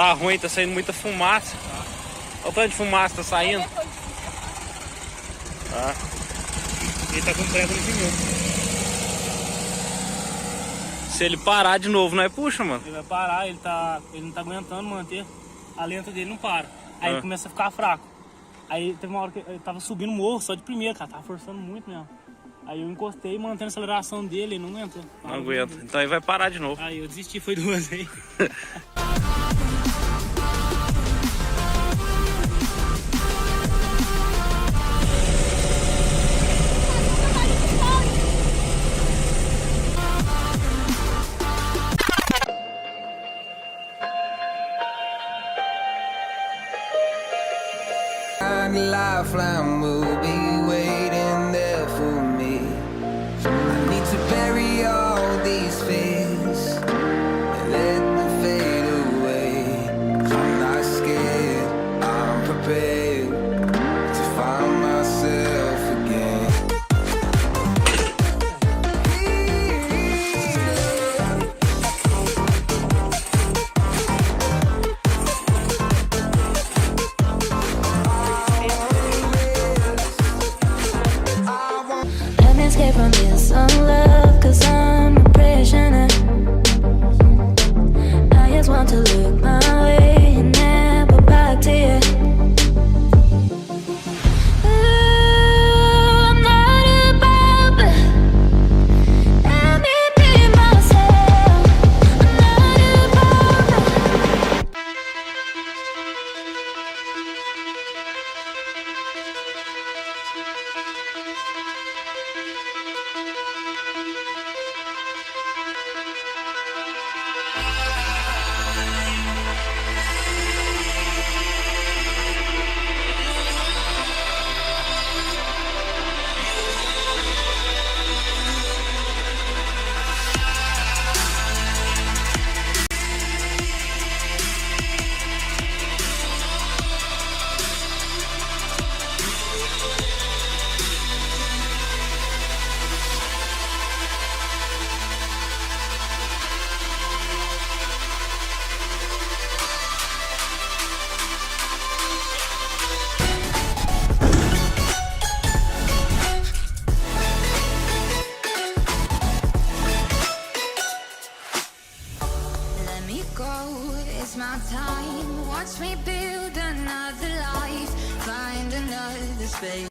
Tá ruim, tá saindo muita fumaça. Olha o tanto de fumaça que tá saindo. Tá. Ele tá com prego no pneu. Se ele parar de novo, não é puxa, mano? Ele vai parar, ele não tá aguentando manter. A lenta dele não para. Aí ele começa a ficar fraco. Aí teve uma hora que ele tava subindo o morro só de primeira, cara. Tava forçando muito mesmo. Aí eu encostei, mantendo a aceleração dele, ele não aguentou. Não aguenta. Então ele vai parar de novo. Aí eu desisti, foi 2 aí. Lifeline will be waiting there for me. I need to bury all these fears and let them fade away. I'm not scared, I'm prepared to find myself again. Escape from this love, cause I'm a prisoner. I just want to look my way and never back to you. Ooh, I'm not above, let me be myself. I'm not above. Let me go, it's my time. Watch me build another life, find another space.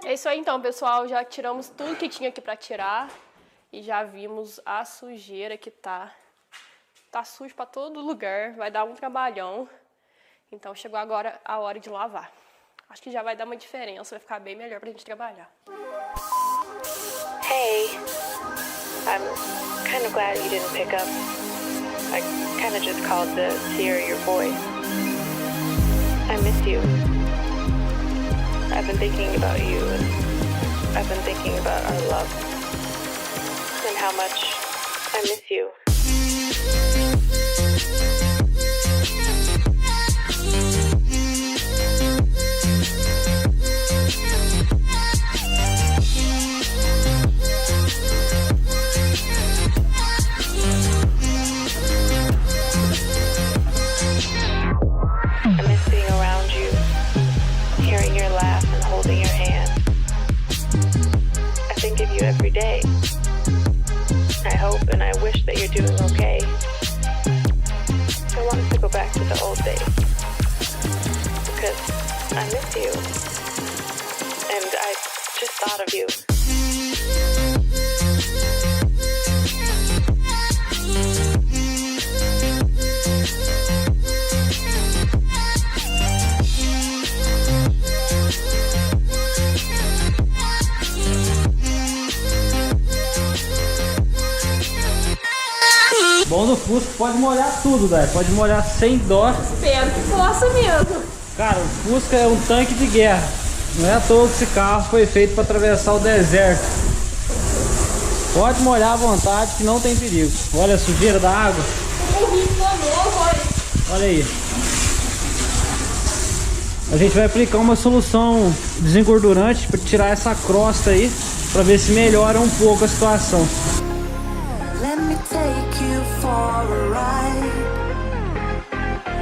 É isso aí então, pessoal, já tiramos tudo que tinha aqui pra tirar e já vimos a sujeira que tá sujo pra todo lugar, vai dar um trabalhão. Então chegou agora a hora de lavar. Acho que já vai dar uma diferença, vai ficar bem melhor pra gente trabalhar. Hey, I'm kind of glad you didn't pick up. I kind of just called to hear your voice. I miss you. I've been thinking about you, and I've been thinking about our love, and how much I miss you. I miss being around you, hearing your laugh and holding your hand. I think of you every day. I hope and I wish that you're doing okay. I want us to go back to the old days, because I miss you, and I just thought of you. Bom do Fusca, pode molhar tudo, Dai. Pode molhar sem dó. Espero que possa mesmo. Cara, o Fusca é um tanque de guerra. Não é à toa que esse carro foi feito para atravessar o deserto. Pode molhar à vontade que não tem perigo. Olha a sujeira da água. O ritmo novo, olha. Olha aí. A gente vai aplicar uma solução desengordurante para tirar essa crosta aí, para ver se melhora um pouco a situação. Let me take you for a ride,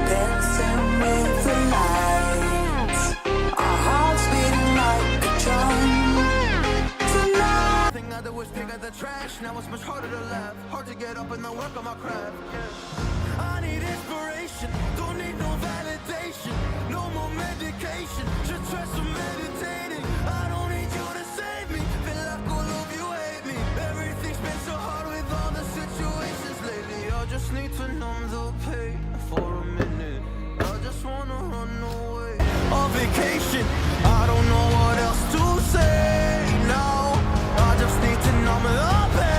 dancing with the lights, our hearts beating like a drum. Tonight, thing I did was pick up the trash. Now it's much harder to laugh, hard to get up and then work on my craft. I need inspiration, don't need no validation, no more medication, just try some meditating. I don't need you to save me, feel like all of you hate me. Everything's been so hard with all the situations lately. I just need to numb the pain for a minute. I just wanna run away on vacation. I don't know what else to say now. I just need to numb the pain.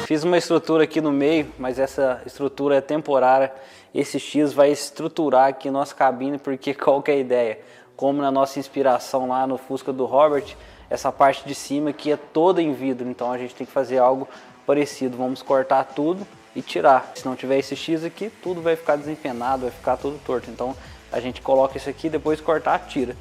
Fiz uma estrutura aqui no meio, mas essa estrutura é temporária. Esse X vai estruturar aqui nossa cabine, porque qual que é a ideia? Como na nossa inspiração lá no Fusca do Robert, essa parte de cima aqui é toda em vidro, então a gente tem que fazer algo parecido. Vamos cortar tudo e tirar. Se não tiver esse X aqui, tudo vai ficar desempenado, vai ficar tudo torto. Então a gente coloca isso aqui, depois cortar, tira.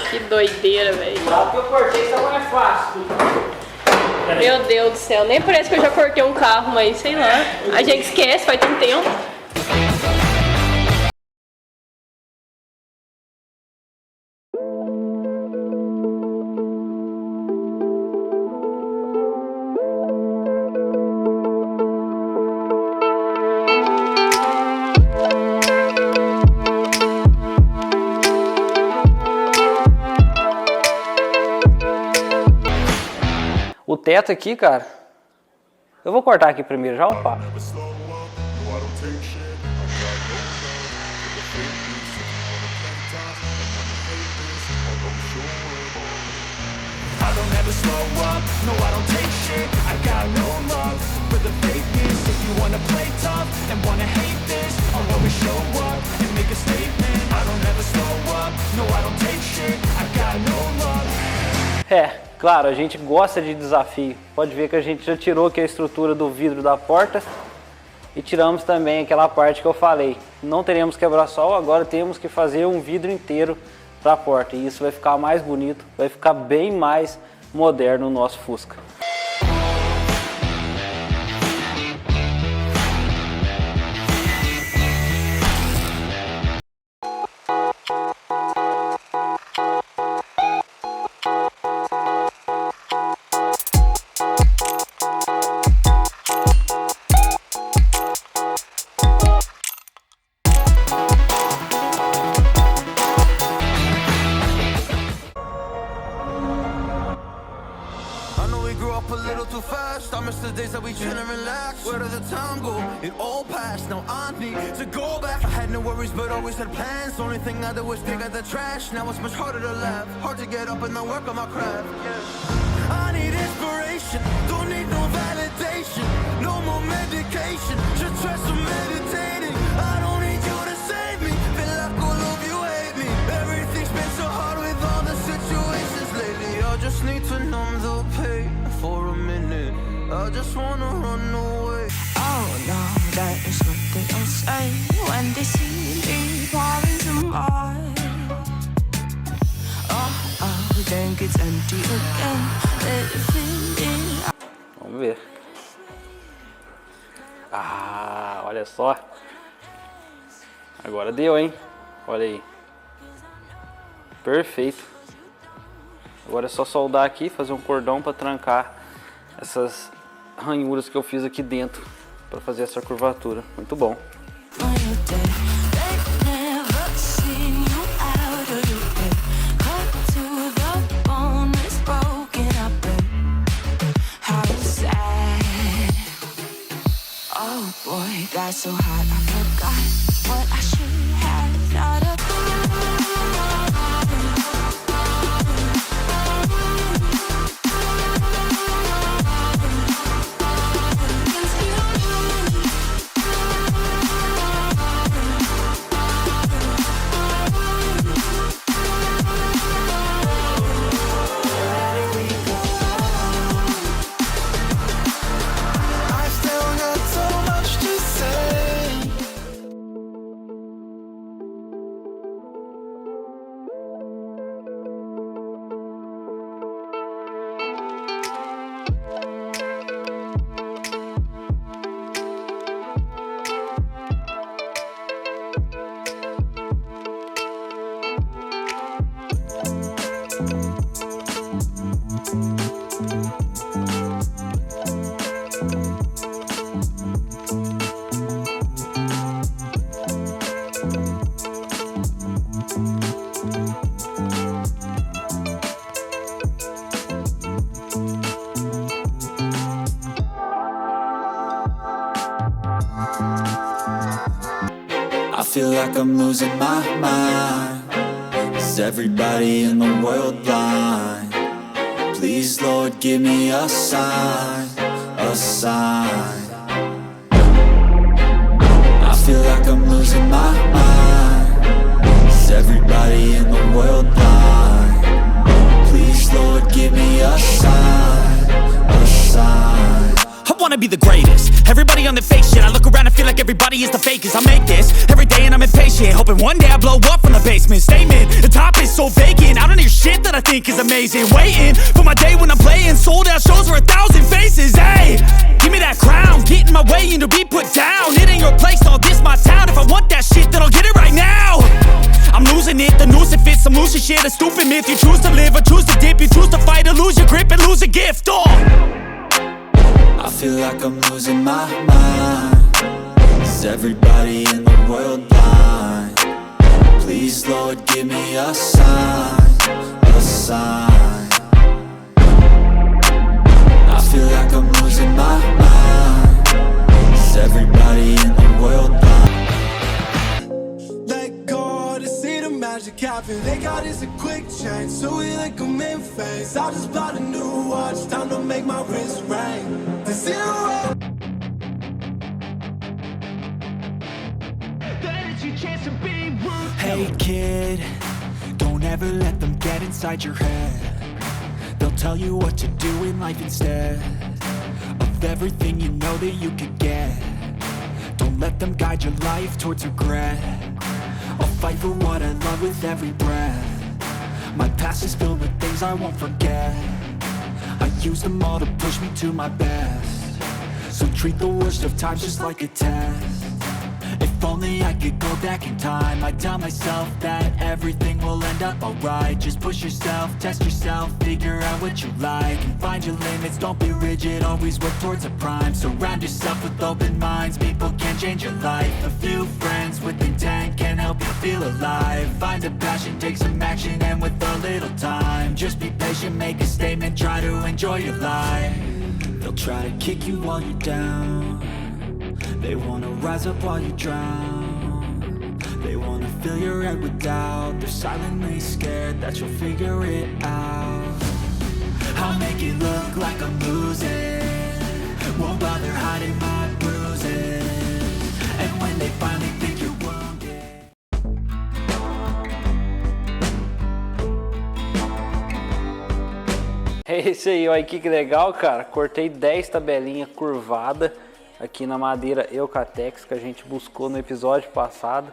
Que doideira, velho. Claro que eu cortei, isso agora é fácil. Meu Deus do céu, nem parece que eu já cortei um carro, mas sei lá. A gente esquece, faz tanto tempo. O teto aqui, cara, eu vou cortar aqui primeiro já, opa. Claro, a gente gosta de desafio. Pode ver que a gente já tirou aqui a estrutura do vidro da porta e tiramos também aquela parte que eu falei. Não teremos quebra-sol, agora temos que fazer um vidro inteiro para a porta. E isso vai ficar mais bonito, vai ficar bem mais moderno no nosso Fusca. Where did the time go? It all passed, now I need to go back. I had no worries but always had plans. Only thing I did was pick up the trash. Now it's much harder to laugh, hard to get up and then work on my craft. I need inspiration, don't need no validation, no more medication, just try some meditating. I don't need you to save me, feel like all of you hate me. Everything's been so hard with all the situations lately. I just need to numb the pain for a minute. I just wanna run away. Oh no, that is what they all say when they see me falling to mine. Oh, then gets empty again. Let it fill in. Vamos ver. Ah, olha só. Agora deu, hein? Olha aí. Perfeito. Agora é só soldar aqui, fazer um cordão para trancar essas ranhuras que eu fiz aqui dentro para fazer essa curvatura. Muito bom. Boy, got so hot, I forgot what I should have thought of. I still got so much to say. I feel like I'm losing my mind. Is everybody in the world blind? Please, Lord, give me a sign, a sign. I feel like I'm losing my mind. Is everybody in the world blind? Please, Lord, give me a sign, a sign. I wanna be the greatest. Everybody on the fake shit. I look around and feel like everybody is the fakest. I make this every day and I'm impatient, hoping one day I blow up from the basement. Statement, the top is so vacant. I don't hear shit that I think is amazing. Waiting for my day when I'm playing sold out shows for 1,000 faces. Hey, give me that crown, get in my way and to be put down. It ain't your place, all this my town. If I want that shit, then I'll get it right now. I'm losing it, the noose it fits. I'm losing shit, a stupid myth. You choose to live or choose to dip. You choose to fight or lose your grip and lose a gift. Oh, I feel like I'm losing my mind. Is everybody in the world blind? Please, Lord, give me a sign, a sign. I feel like I'm losing my mind. Is everybody in the world blind? Let go to see the magic happen. They got is a quick change, so we like them in phase. I just bought a new watch, time to make my wrist ring. The zero. Hey kid, don't ever let them get inside your head. They'll tell you what to do in life instead of everything you know that you could get. Don't let them guide your life towards regret. I'll fight for what I love with every breath. My past is filled with things I won't forget. I use them all to push me to my best. So treat the worst of times just like a test. If only I could go back in time, I'd tell myself that everything will end up alright. Just push yourself, test yourself, figure out what you like, and find your limits, don't be rigid, always work towards a prime. Surround yourself with open minds, people can change your life. A few friends with intent can help you feel alive. Find a passion, take some action, and with a little time, just be patient, make a statement, try to enjoy your life. They'll try to kick you while you're down. They wanna rise up while you drown. They wanna fill your head with doubt. They're silently scared that you'll figure it out. I'll make it look like I'm losing, won't bother hiding my bruises. And when they finally think you're wounded. isso aí, olha aqui que legal, cara. Cortei 10 tabelinhas curvadas aqui na madeira Eucatex que a gente buscou no episódio passado.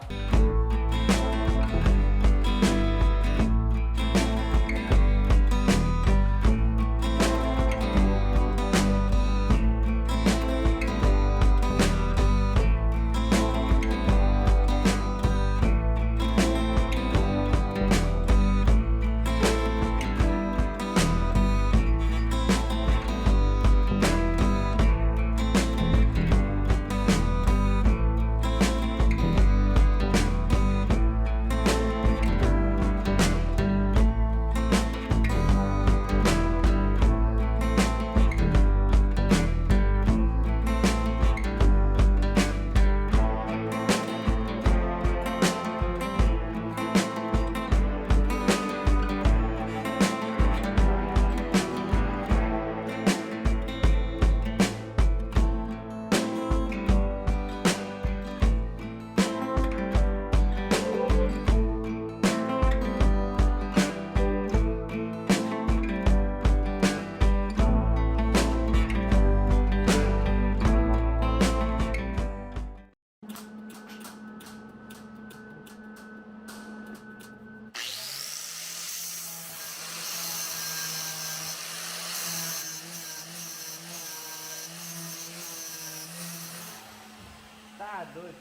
Tá doido.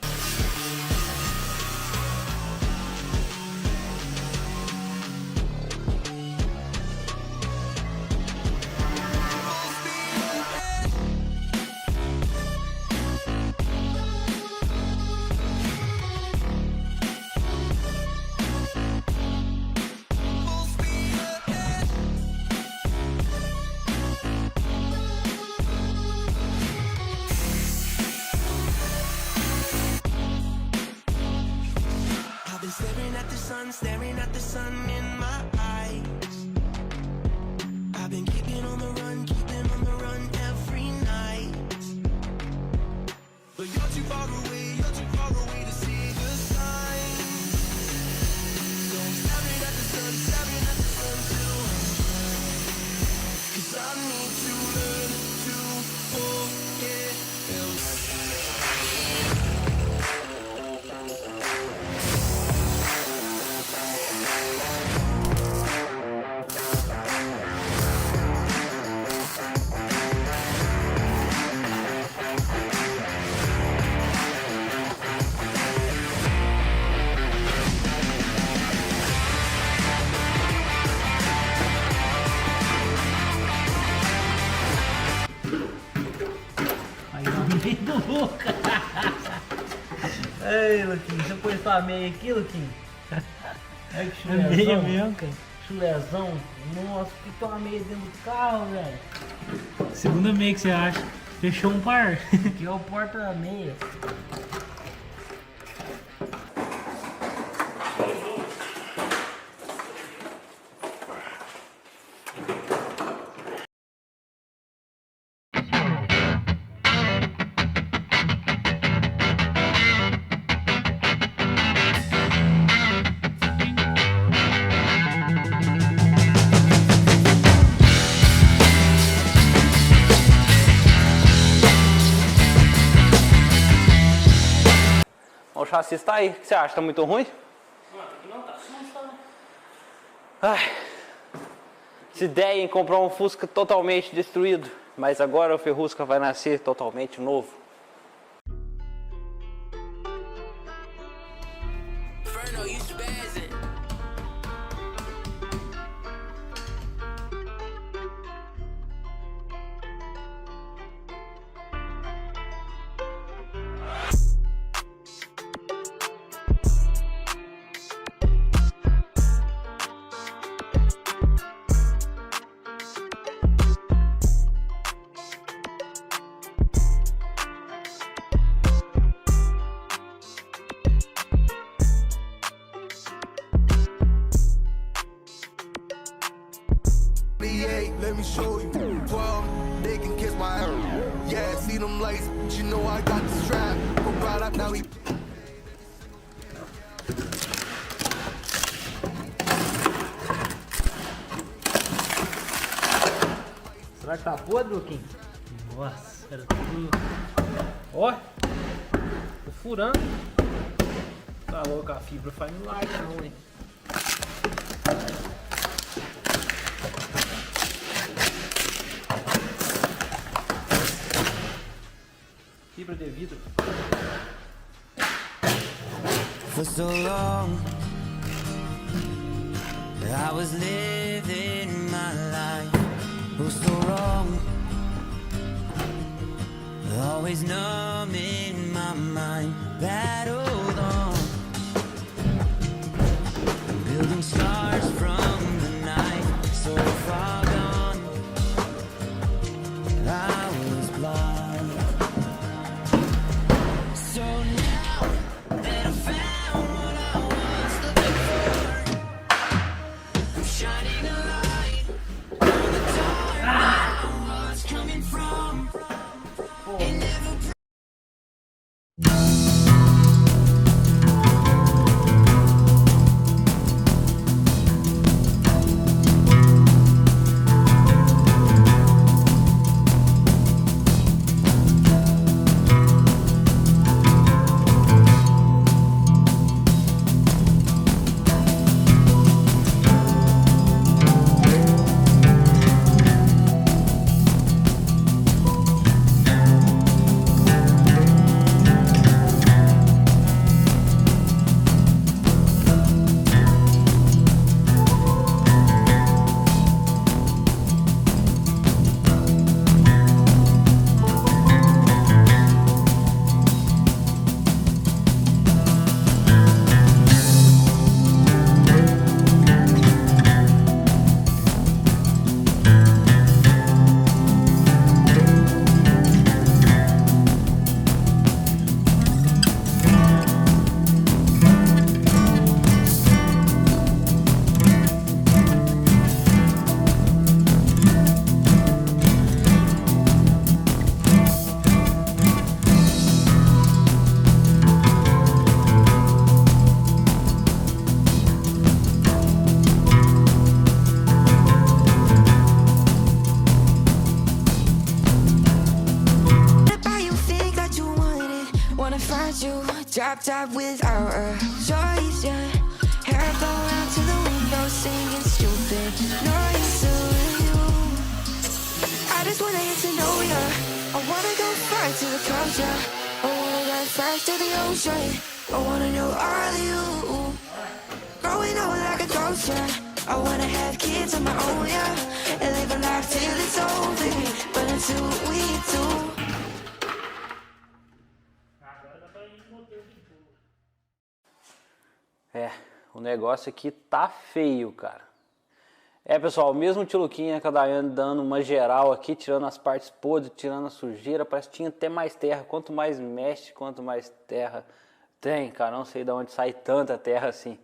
Staring at the sun in my eyes. I've been keeping on the run every night. But you're too far away to see the signs. So I'm staring at the sun till I'm blind. 'Cause I need to learn to forget. Luca. Ei, Luquinho, você pôs sua meia aqui, Luquinho? Ai, que chulezão. Meia mesmo, cara. Chulezão. Nossa, por que tem uma meia dentro do carro, velho? Segunda meia que você acha. Fechou um par. Aqui é o porta-meia. O chassi está aí. O que você acha? Tá muito ruim? Não, tá susto, Ai, essa ideia em comprar um Fusca totalmente destruído. Mas agora o Ferrusca vai nascer totalmente novo. Let me show you. 12, they can kiss my hair. Yeah, see them lights, but you know I got the strap. Go right up now. Será que tá podre, Luquinho? Nossa, era tudo... Ó! Tô furando. Tá louco, a fibra faz milagre não, hein? Fibra de vidro. For so long I was living my life, oh so wrong, always numb in my mind, battled on, building scars from the night, so far gone, I was blind. So now that I found what I was looking for, I'm shining a light on the dark where I was coming from. And never drop top without a choice, yeah. Hair blow out to the window, singing stupid noise to you. I just wanna get to know ya. I wanna go far to the coast, yeah. I wanna get fast to the ocean. I wanna know all of you. Growing up like a ghost, yeah. I wanna have kids of my own, yeah. And live a life till it's over. But until we do. É, o negócio aqui tá feio, cara. É, pessoal, mesmo o tio Luquinha com a Daiane dando uma geral aqui, tirando as partes podres, tirando a sujeira, parece que tinha até mais terra. Quanto mais mexe, quanto mais terra tem, cara. Não sei de onde sai tanta terra assim.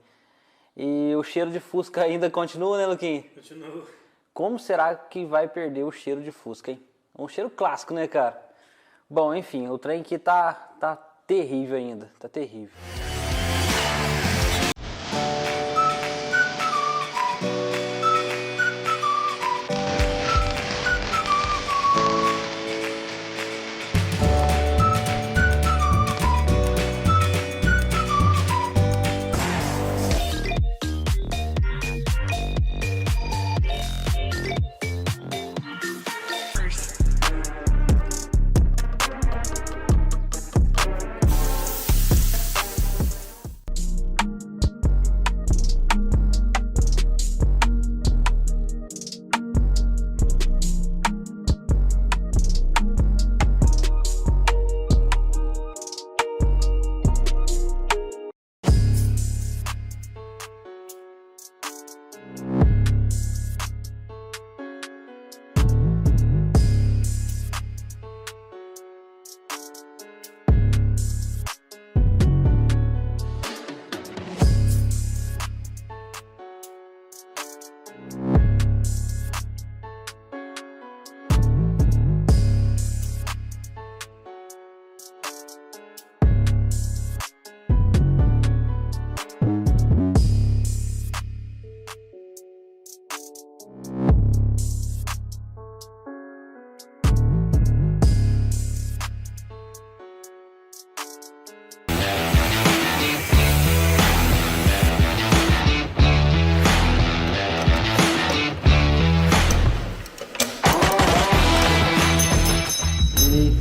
E o cheiro de Fusca ainda continua, né, Luquinha? Continua. Como será que vai perder o cheiro de Fusca, hein? Um cheiro clássico, né, cara? Bom, enfim, o trem aqui tá terrível ainda, tá terrível.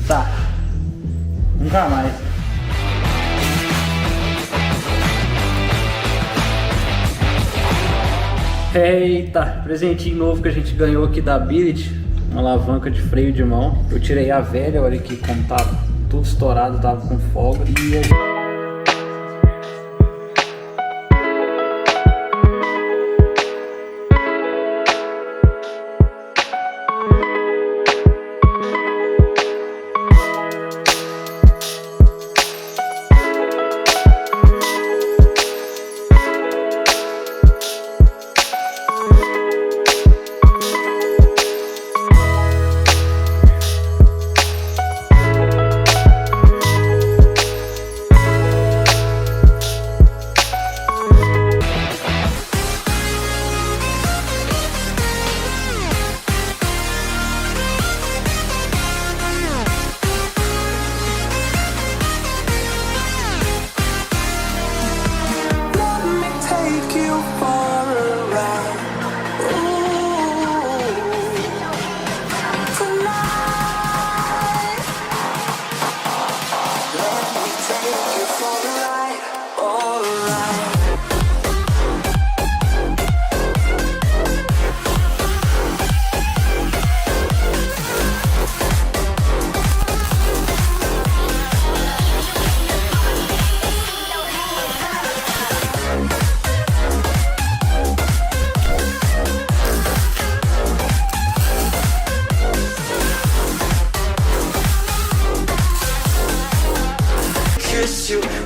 Tá. Nunca mais. Eita, presentinho novo que a gente ganhou aqui da Ability. Uma alavanca de freio de mão. Eu tirei a velha, olha aqui como tava tudo estourado, tava com folga. E a gente...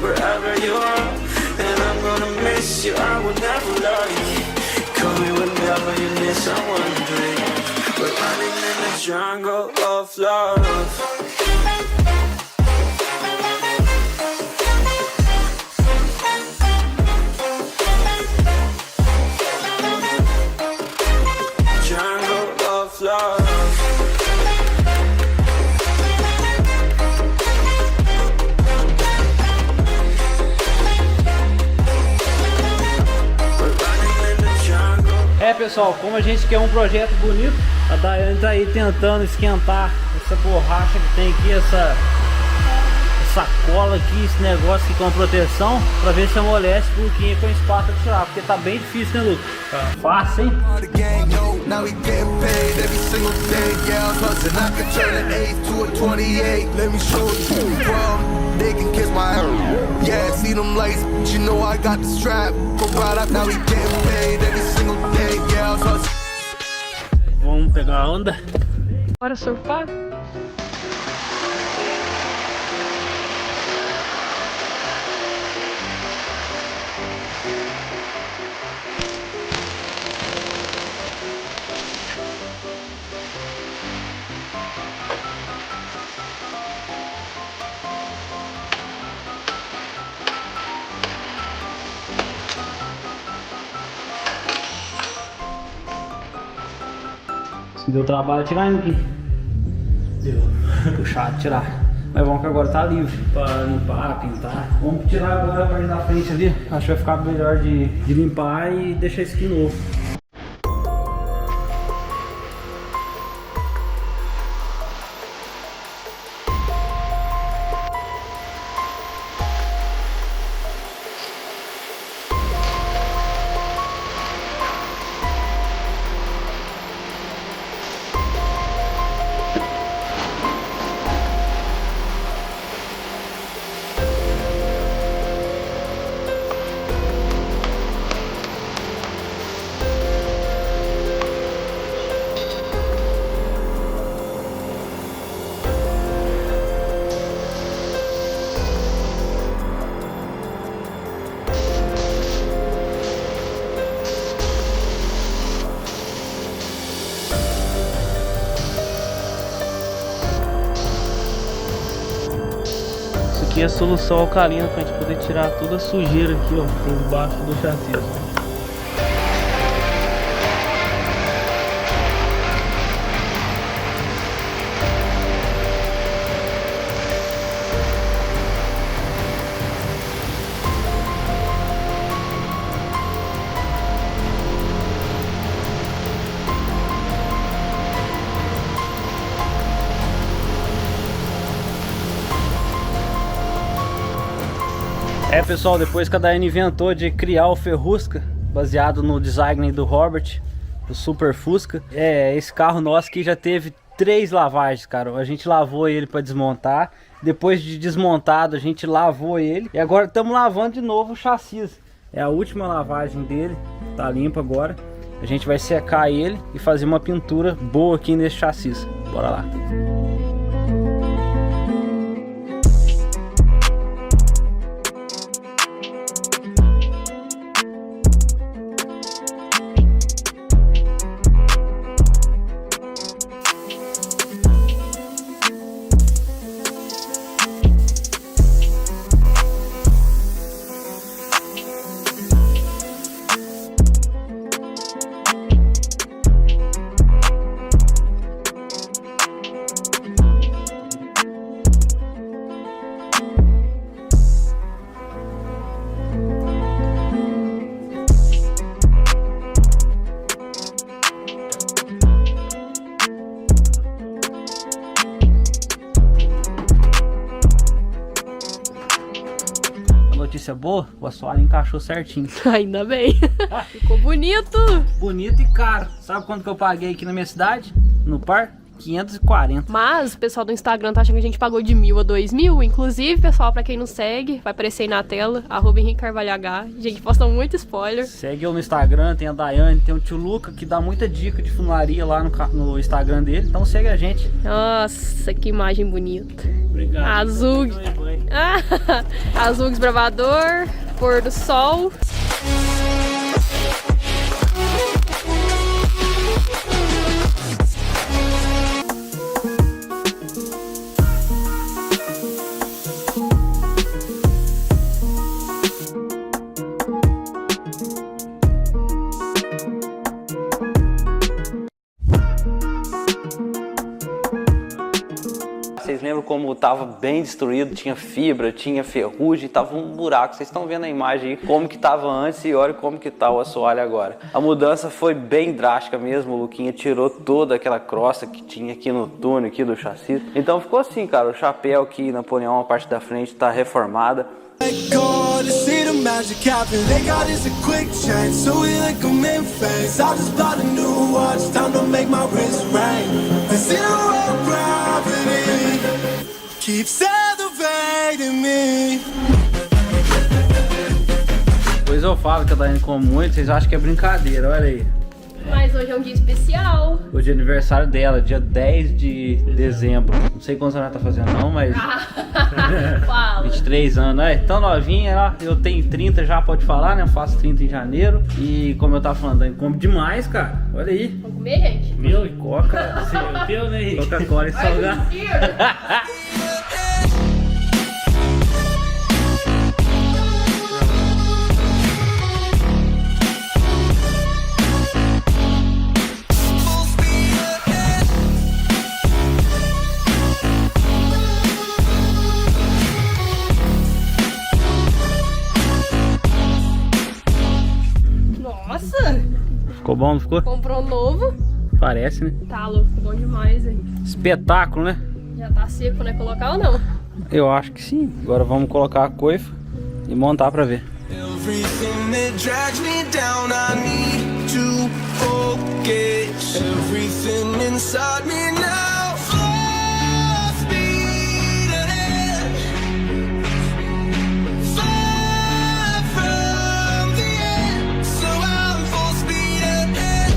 Wherever you are, and I'm gonna miss you. I will never lie. Call me whenever you need someone to drink. We're running in the jungle of love. Pessoal, como a gente quer um projeto bonito, a Daiane tá aí tentando esquentar essa borracha que tem aqui, essa cola aqui, esse negócio aqui com a proteção, pra ver se amolece um pouquinho com a espátula de tirar, porque tá bem difícil, né, Lucas? Tá fácil, hein? Vamos pegar a onda. Bora surfar? Deu trabalho tirar aqui. Deu. Puxado tirar. Mas bom que agora tá livre pra limpar, pintar. Vamos tirar agora a parte da frente ali. Acho que vai ficar melhor de limpar e deixar isso aqui novo. Aqui é a solução alcalina pra gente poder tirar toda a sujeira aqui, ó, por debaixo do chassi. Pessoal, depois que a Daiane inventou de criar o Ferrusca, baseado no design do Robert, o Super Fusca, esse carro nosso aqui já teve 3 lavagens, cara. A gente lavou ele para desmontar, depois de desmontado a gente lavou ele e agora estamos lavando de novo o chassi. É a última lavagem dele, tá limpo agora. A gente vai secar ele e fazer uma pintura boa aqui nesse chassi. Bora lá. Notícia boa, o assoalho encaixou certinho. Ainda bem. Ficou bonito. Bonito e caro. Sabe quanto que eu paguei aqui na minha cidade? No par? 540. Mas o pessoal do Instagram tá achando que a gente pagou de 1.000 a 2.000. Inclusive, pessoal, pra quem não segue, vai aparecer aí na tela, @HenriqueCarvalhoH. A gente posta muito spoiler. Segue eu no Instagram, tem a Daiane, tem o tio Luca, que dá muita dica de funilaria lá no Instagram dele. Então segue a gente. Nossa, que imagem bonita. Obrigado. Azul. Azul desbravador, pôr do sol. Vocês lembram como tava bem destruído, tinha fibra, tinha ferrugem, tava um buraco. Vocês estão vendo a imagem aí, como que tava antes e olha como que tá o assoalho agora. A mudança foi bem drástica mesmo, o Luquinha tirou toda aquela crosta que tinha aqui no túnel, aqui do chassi. Então ficou assim, cara, o chapéu aqui, Napoleão, a parte da frente tá reformada. Pois eu falo que a Daiane come muito, vocês acham que é brincadeira, olha aí. Mas hoje é um dia especial. Hoje é aniversário dela, dia 10 de dezembro. Não sei quantos anos ela tá fazendo não, mas... Fala. 23 anos, é tão novinha, ó. Eu tenho 30 já, pode falar, né? Eu faço 30 em janeiro. E como eu tava falando, Daiane come demais, cara. Olha aí. Vamos comer, gente? Meu, e coca. Seu, né, Henrique? Coca-Cola e salgado. Nossa! Ficou bom, não ficou? Comprou um novo. Parece, né? Tá louco, ficou bom demais, hein? Espetáculo, né? Já tá seco, né? Colocar ou não? Eu acho que sim. Agora vamos colocar a coifa e montar pra ver. Everything that drags me down, I need to focus. Everything inside me now, full speed ahead. Far from the end, so I'm full speed ahead.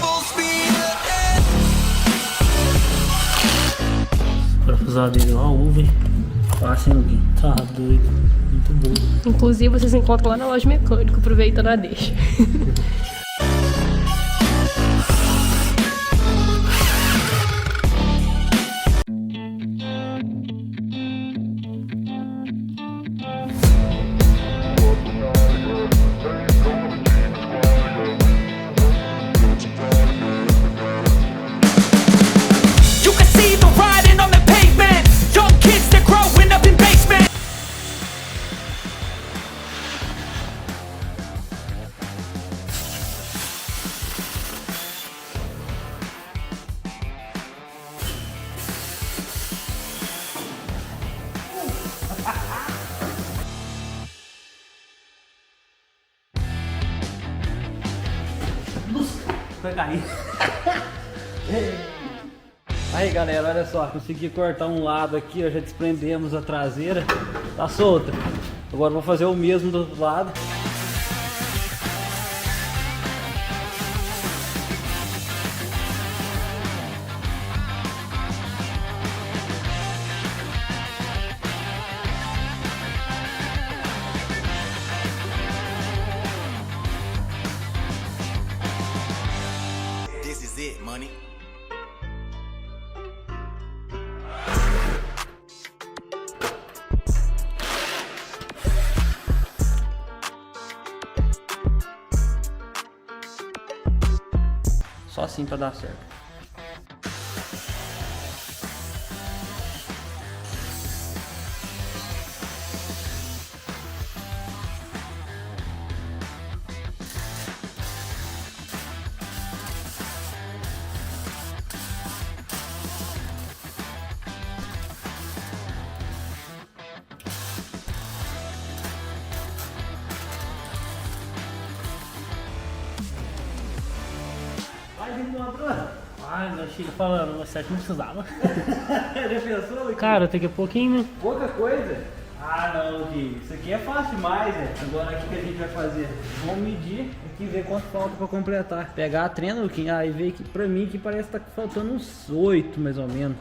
Full speed ahead. Parafusadeira, ó, uva, hein? Passa, hein, Tá doido. Muito bom. Inclusive, vocês encontram lá na loja mecânica, aproveitando a deixa. You can see the writing on the pavement. Young kids, they're growing up in basement. vai cair. Aí galera, olha só, consegui cortar um lado aqui, ó, já desprendemos a traseira, tá solta. Agora vou fazer o mesmo do outro lado. This is it, money. Só assim pra dar certo. Ai, meu filho falando, você não precisava. Já pensou, Luquinha? Cara, tem que pouquinho, né? Pouca coisa? Ah não, Gui, isso aqui é fácil demais, velho. Agora o que a gente vai fazer? Vamos medir aqui e ver quanto falta pra completar. Pegar a trena, Luquinha, aí ver que pra mim que parece que tá faltando uns 8 mais ou menos.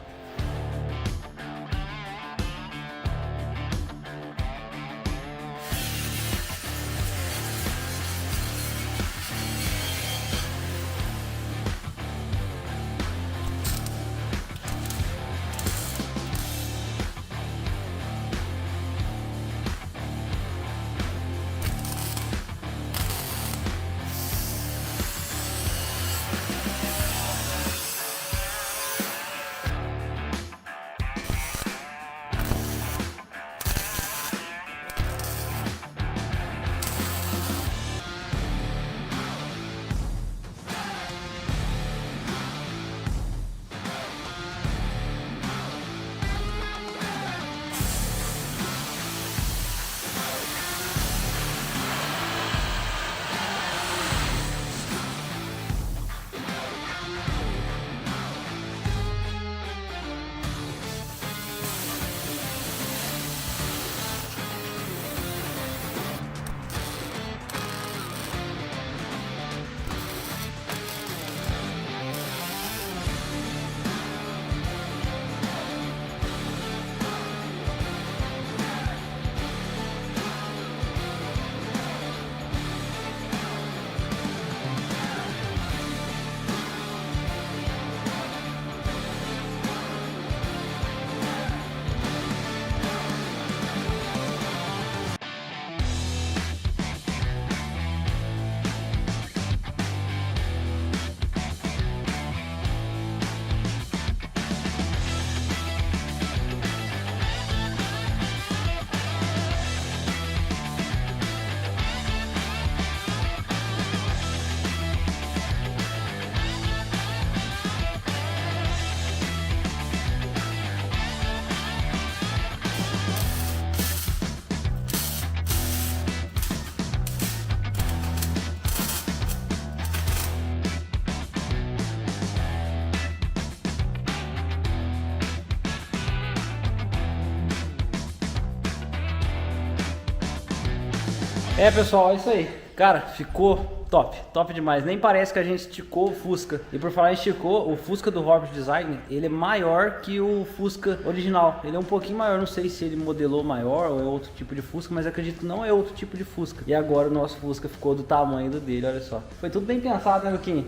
É pessoal, é isso aí. Cara, ficou top, top demais. Nem parece que a gente esticou o Fusca. E por falar em esticou, o Fusca do Robert Design, ele é maior que o Fusca original. Ele é um pouquinho maior, não sei se ele modelou maior ou é outro tipo de Fusca, mas acredito que não é outro tipo de Fusca. E agora o nosso Fusca ficou do tamanho do dele, olha só. Foi tudo bem pensado, né, Luquinha?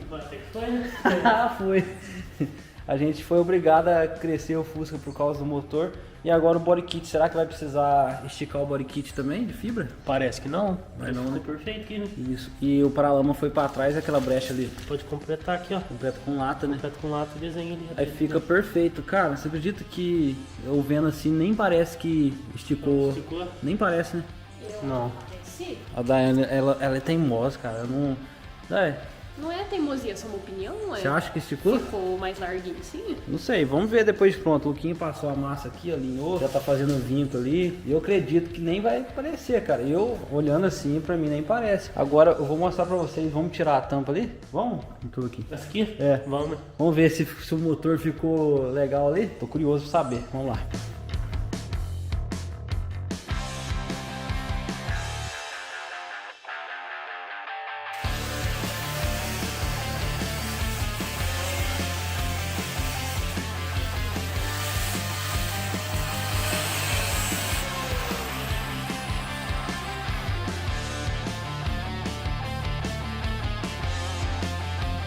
Foi, né? Foi. A gente foi obrigado a crescer o Fusca por causa do motor. E agora o body kit, será que vai precisar esticar o body kit também de fibra? Parece que não. Mas não, né? Perfeito aqui, né? Isso. E o paralama foi pra trás, aquela brecha ali. Pode completar aqui, ó. Completa com lata, né? Completa com lata e desenho ali. Aí fica perfeito. Cara, você acredita que eu vendo assim, nem parece que esticou. Esticou? Nem parece, né? Não. A Daiane, ela é teimosa, cara. Não... É, Não é teimosia, é só uma opinião, não é? Você acha que esticou? Ficou mais larguinho, sim? Não sei, vamos ver depois de pronto. O Luquinho passou a massa aqui, alinhou, já tá fazendo o vinco ali. Eu acredito que nem vai parecer, cara. Eu, olhando assim, pra mim nem parece. Agora eu vou mostrar pra vocês, vamos tirar a tampa ali? Vamos, Luquinho? Essa aqui? É. Vamos. Vamos ver se o motor ficou legal ali. Tô curioso pra saber. Vamos lá.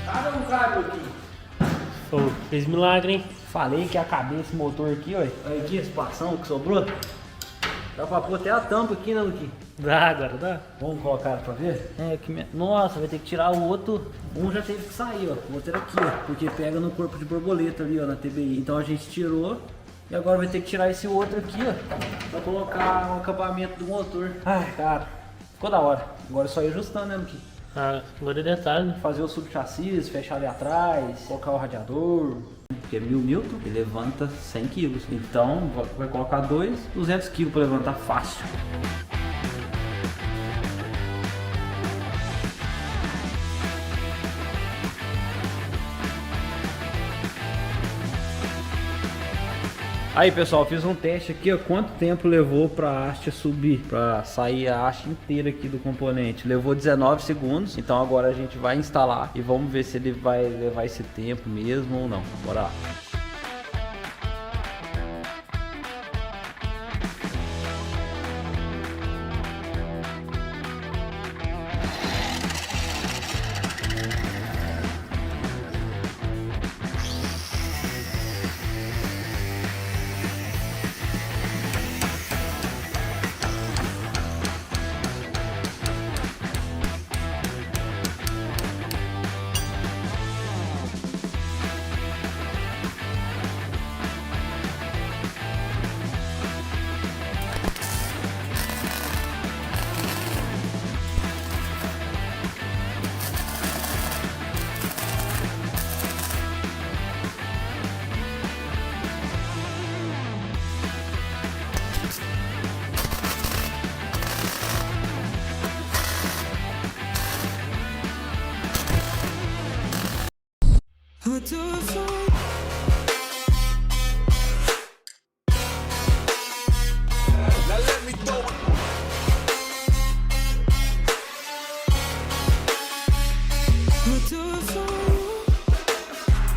Cabe ou não cabe, Luquinho? Pô, fez milagre, hein? Falei que ia caber esse motor aqui, ó. Olha aqui a espação que sobrou. Dá pra pôr até a tampa aqui, né, Luquinho? Dá, agora dá. Vamos colocar pra ver? É, que nossa, vai ter que tirar o outro. Um já teve que sair, ó. O outro era aqui, ó. Porque pega no corpo de borboleta ali, ó, na TBI. Então a gente tirou. E agora vai ter que tirar esse outro aqui, ó. Pra colocar o acabamento do motor. Ai, cara. Ficou da hora. Agora é só ir ajustando, né, Luquinho? Ah, agora é detalhe, né? Fazer o subchassis, fechar ali atrás, colocar o radiador. Porque 1000 Newton e levanta 100 kg. Então vai colocar 200 kg para levantar fácil. Aí pessoal, fiz um teste aqui, ó, quanto tempo levou para a haste subir, para sair a haste inteira aqui do componente. Levou 19 segundos, então agora a gente vai instalar e vamos ver se ele vai levar esse tempo mesmo ou não. Bora lá.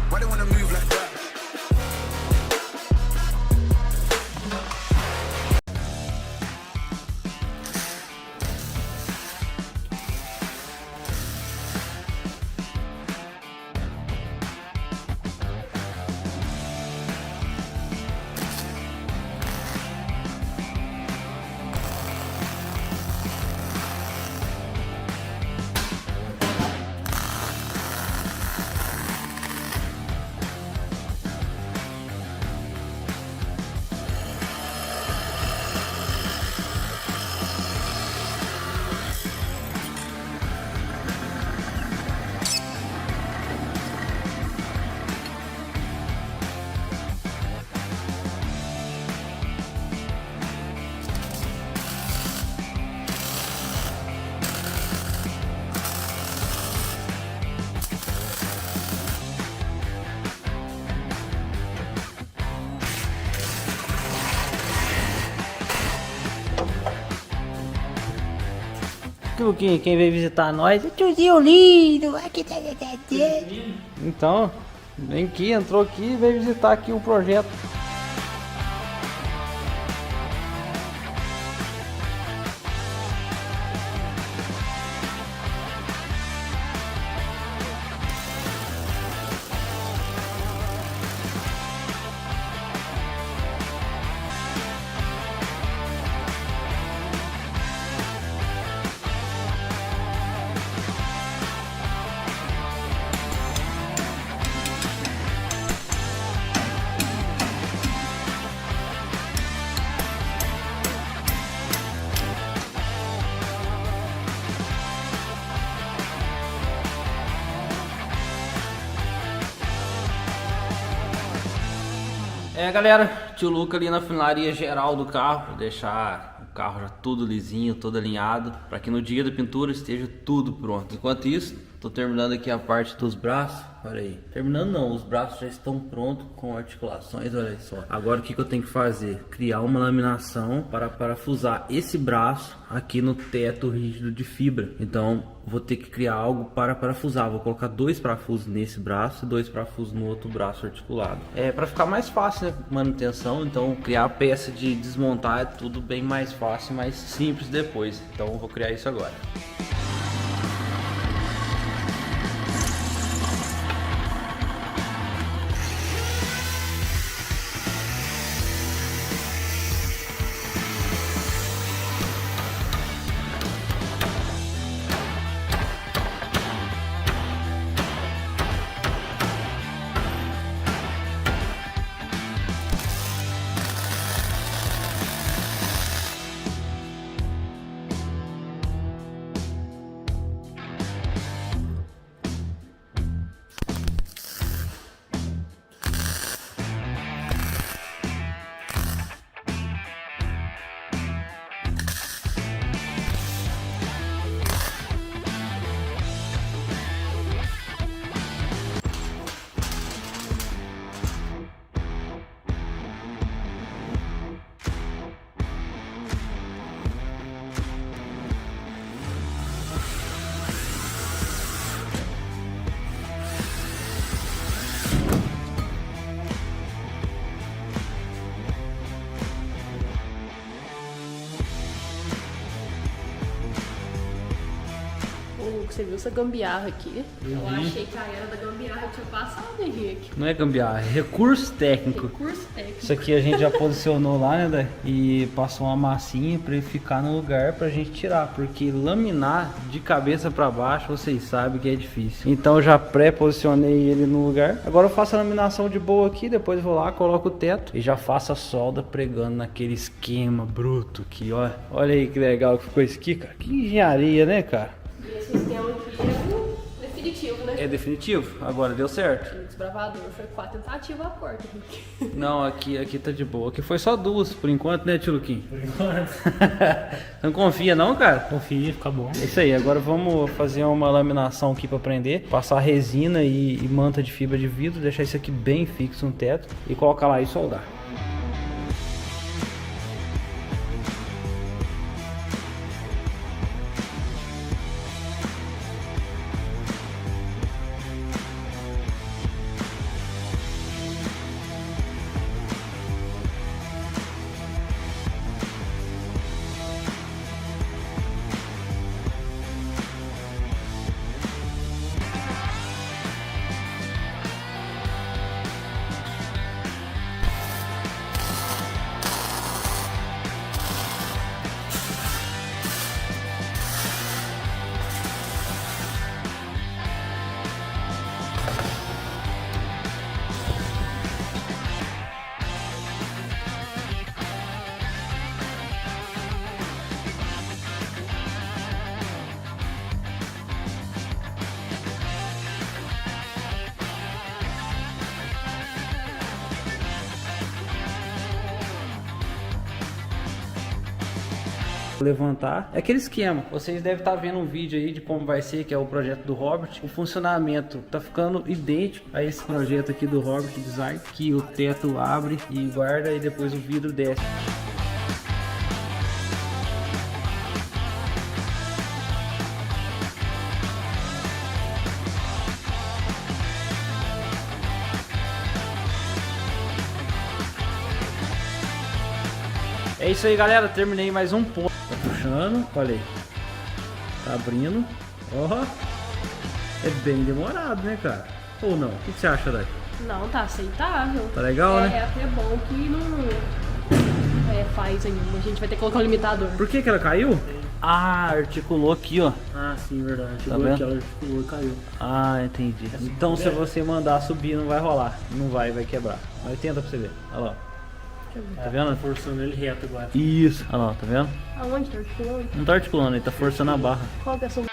Why they wanna move like that? Luquinho, quem veio visitar nós, o tiozinho lindo. Então, vem aqui, entrou aqui e veio visitar aqui o projeto. Galera, tio Luca ali na funilaria geral do carro, pra deixar o carro já tudo lisinho, todo alinhado, para que no dia da pintura esteja tudo pronto. Enquanto isso, tô terminando aqui a parte dos braços, olha aí. Terminando não, os braços já estão prontos com articulações, olha aí só. Agora o que eu tenho que fazer? Criar uma laminação para parafusar esse braço aqui no teto rígido de fibra. Então vou ter que criar algo para parafusar. Vou colocar 2 parafusos nesse braço e 2 parafusos no outro braço articulado. Para ficar mais fácil, né? Manutenção. Então criar a peça de desmontar é tudo bem mais fácil, mais simples depois. Então eu vou criar isso agora. Você viu essa gambiarra aqui? Eu achei que a era da gambiarra tinha passado, Henrique. Não é gambiarra, é recurso técnico. Recurso técnico. Isso aqui a gente já posicionou lá, né, Dai? E passou uma massinha pra ele ficar no lugar pra gente tirar. Porque laminar de cabeça pra baixo, vocês sabem que é difícil. Então eu já pré-posicionei ele no lugar. Agora eu faço a laminação de boa aqui, depois vou lá, coloco o teto e já faço a solda pregando naquele esquema bruto aqui, ó. Olha aí que legal que ficou isso aqui, cara. Que engenharia, né, cara? E esse esquema aqui é o definitivo, né? É definitivo, agora deu certo. O desbravador foi 4 tentativas a porta, Henrique. Não, aqui tá de boa. Aqui foi só 2 por enquanto, né, tio Luquinho? Por enquanto. Não confia não, cara? Confia, fica bom. É isso aí, agora vamos fazer uma laminação aqui pra prender. Passar resina e manta de fibra de vidro, deixar isso aqui bem fixo no teto e colocar lá e soldar. Levantar, é aquele esquema. Vocês devem estar vendo um vídeo aí de como vai ser, que é o projeto do Robert. O funcionamento tá ficando idêntico a esse projeto aqui do Robert Design, que o teto abre e guarda e depois o vidro desce. É isso aí, galera, terminei mais um ponto. Tá puxando, olha aí. Tá abrindo. Ó, é bem demorado, né, cara? Ou não? O que você acha, Dai? Não, tá aceitável. Tá legal, né? É até bom que não faz ainda. A gente vai ter que colocar um limitador. Por que ela caiu? Ah, articulou aqui, ó. Ah, sim, verdade. Tá Chegou vendo? aqui, ela articulou e caiu. Ah, entendi. Então se você mandar subir, não vai rolar. Não vai quebrar. Mas tenta pra você ver. Olha lá. Tá vendo? Forçando ele reto agora. Isso. Olha lá, tá vendo? Aonde tá articulando? Não tá articulando, ele tá forçando a barra. Qual que é a sua...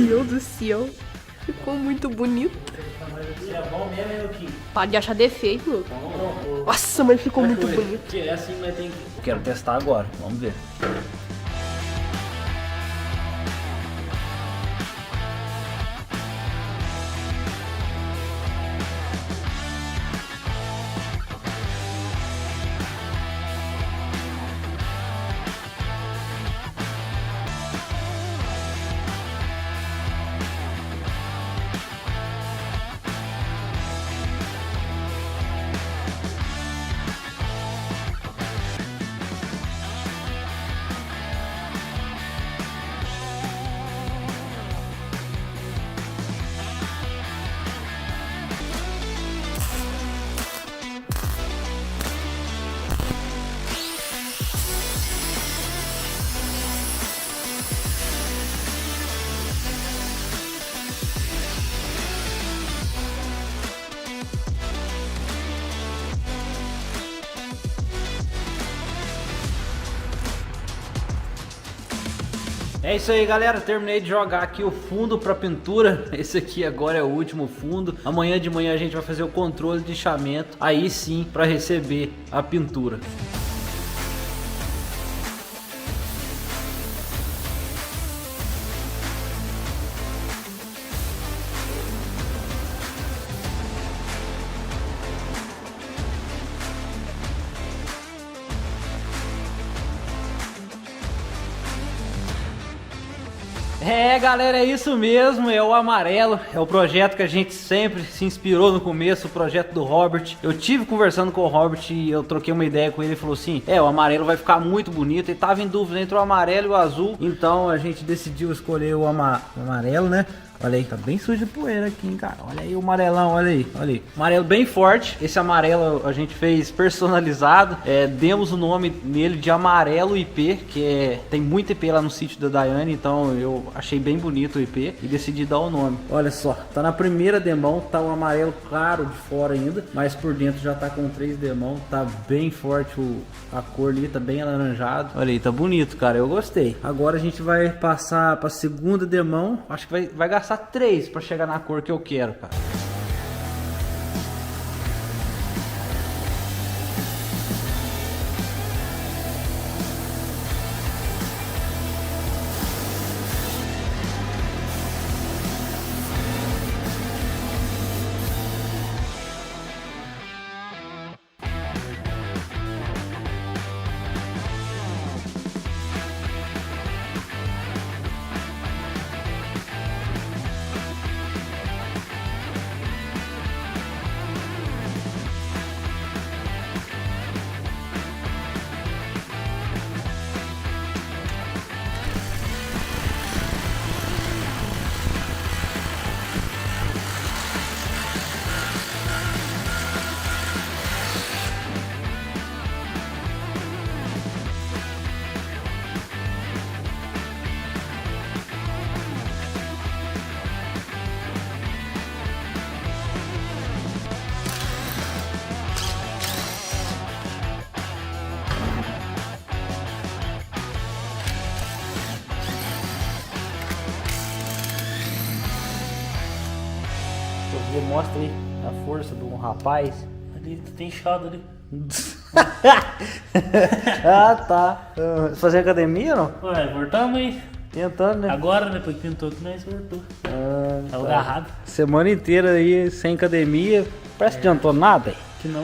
Deus do céu. Ficou muito bonito. É bom mesmo, hein, Luquinho? Para de achar defeito, Luke. Nossa, mas ficou muito bonito. É assim, mas tem que... Quero testar agora, vamos ver. É isso aí, galera, terminei de jogar aqui o fundo pra pintura. Esse aqui agora é o último fundo. Amanhã de manhã a gente vai fazer o controle de lixamento, aí sim pra receber a pintura. É, galera, é isso mesmo, é o amarelo, é o projeto que a gente sempre se inspirou no começo, o projeto do Robert. Eu tive conversando com o Robert e eu troquei uma ideia com ele, ele falou assim, o amarelo vai ficar muito bonito, e tava em dúvida entre o amarelo e o azul, então a gente decidiu escolher o amarelo, né? Olha aí, tá bem sujo de poeira aqui, hein, cara. Olha aí o amarelão, olha aí, olha aí. Amarelo bem forte. Esse amarelo a gente fez personalizado. Demos o nome nele de Amarelo IP, que tem muito IP lá no sítio da Daiane, então eu achei bem bonito o IP e decidi dar o nome. Olha só, tá na primeira demão, tá o amarelo claro de fora ainda, mas por dentro já tá com 3 demão, tá bem forte a cor ali, tá bem alaranjado. Olha aí, tá bonito, cara, eu gostei. Agora a gente vai passar pra segunda demão, acho que vai gastar 3 para chegar na cor que eu quero, cara. Mostra aí a força do rapaz. Ali, tem inchado ali. Ah, tá. Fazer academia ou não? Ué, voltamos aí. Tentando, né? Agora, depois que pintou que nós voltou. Tá agarrado. Semana inteira aí sem academia. Parece que adiantou nada, hein? Que não,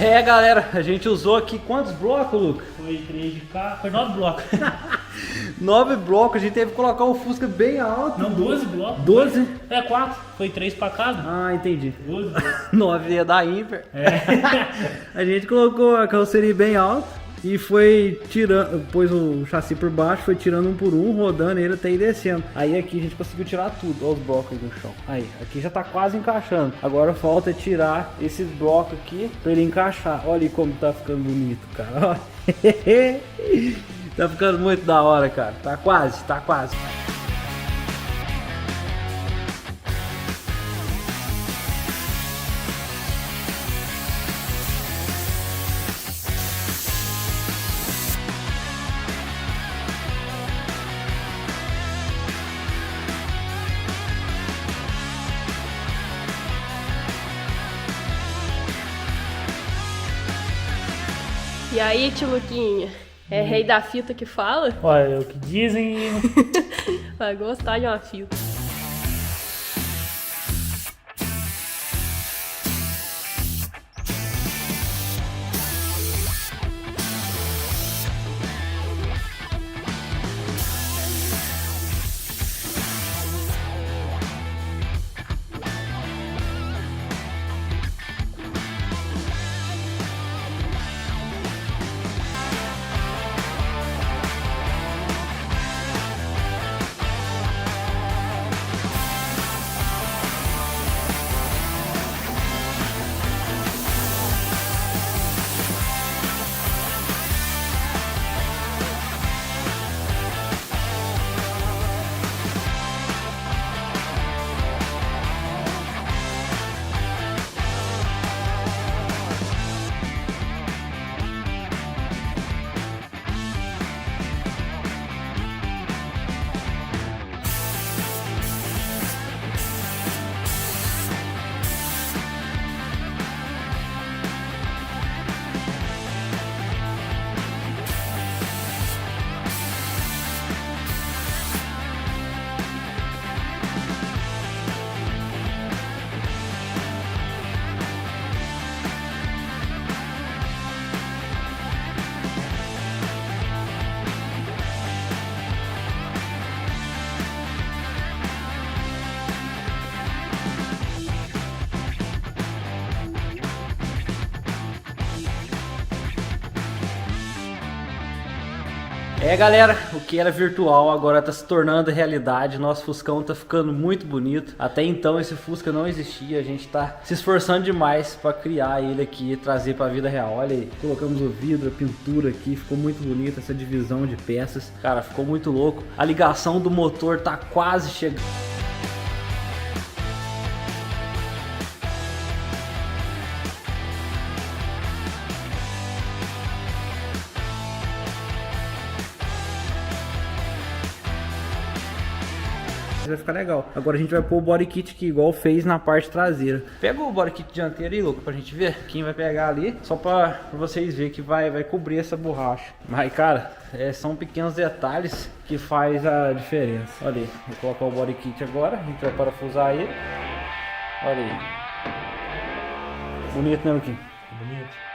É, galera, a gente usou aqui quantos blocos, Luca? Foi 3 de cá, foi 9 blocos. 9 blocos, a gente teve que colocar o Fusca bem alto. Não, 12 blocos. 12? É, 4. Foi 3 pra cada. Ah, entendi. 12 blocos. 9 ia dar ímpar. É. A gente colocou a carroceria bem alta e foi tirando, pôs o chassi por baixo, foi tirando um por um, rodando ele até ir descendo. Aí aqui a gente conseguiu tirar tudo, olha os blocos aí no chão. Aí, aqui já tá quase encaixando. Agora falta tirar esses blocos aqui pra ele encaixar. Olha aí como tá ficando bonito, cara. Tá ficando muito da hora, cara. Tá quase, tá quase. E aí, tio Luquinha? É rei da fita que fala? Olha, é o que dizem. Vai gostar de uma fita. É, galera, o que era virtual agora tá se tornando realidade. Nosso Fuscão tá ficando muito bonito. Até então esse Fusca não existia. A gente tá se esforçando demais para criar ele aqui e trazer para a vida real. Olha aí, colocamos o vidro, a pintura aqui, ficou muito bonita essa divisão de peças. Cara, ficou muito louco. A ligação do motor tá quase chegando. Vai ficar legal. Agora a gente vai pôr o body kit aqui, igual fez na parte traseira. Pega o body kit dianteiro aí, louco, pra gente ver. Quem vai pegar ali, só pra vocês verem que vai cobrir essa borracha. Mas, cara, são pequenos detalhes que faz a diferença. Olha aí, vou colocar o body kit agora. A gente vai parafusar ele. Olha aí. Bonito, né, Luquinho? Bonito.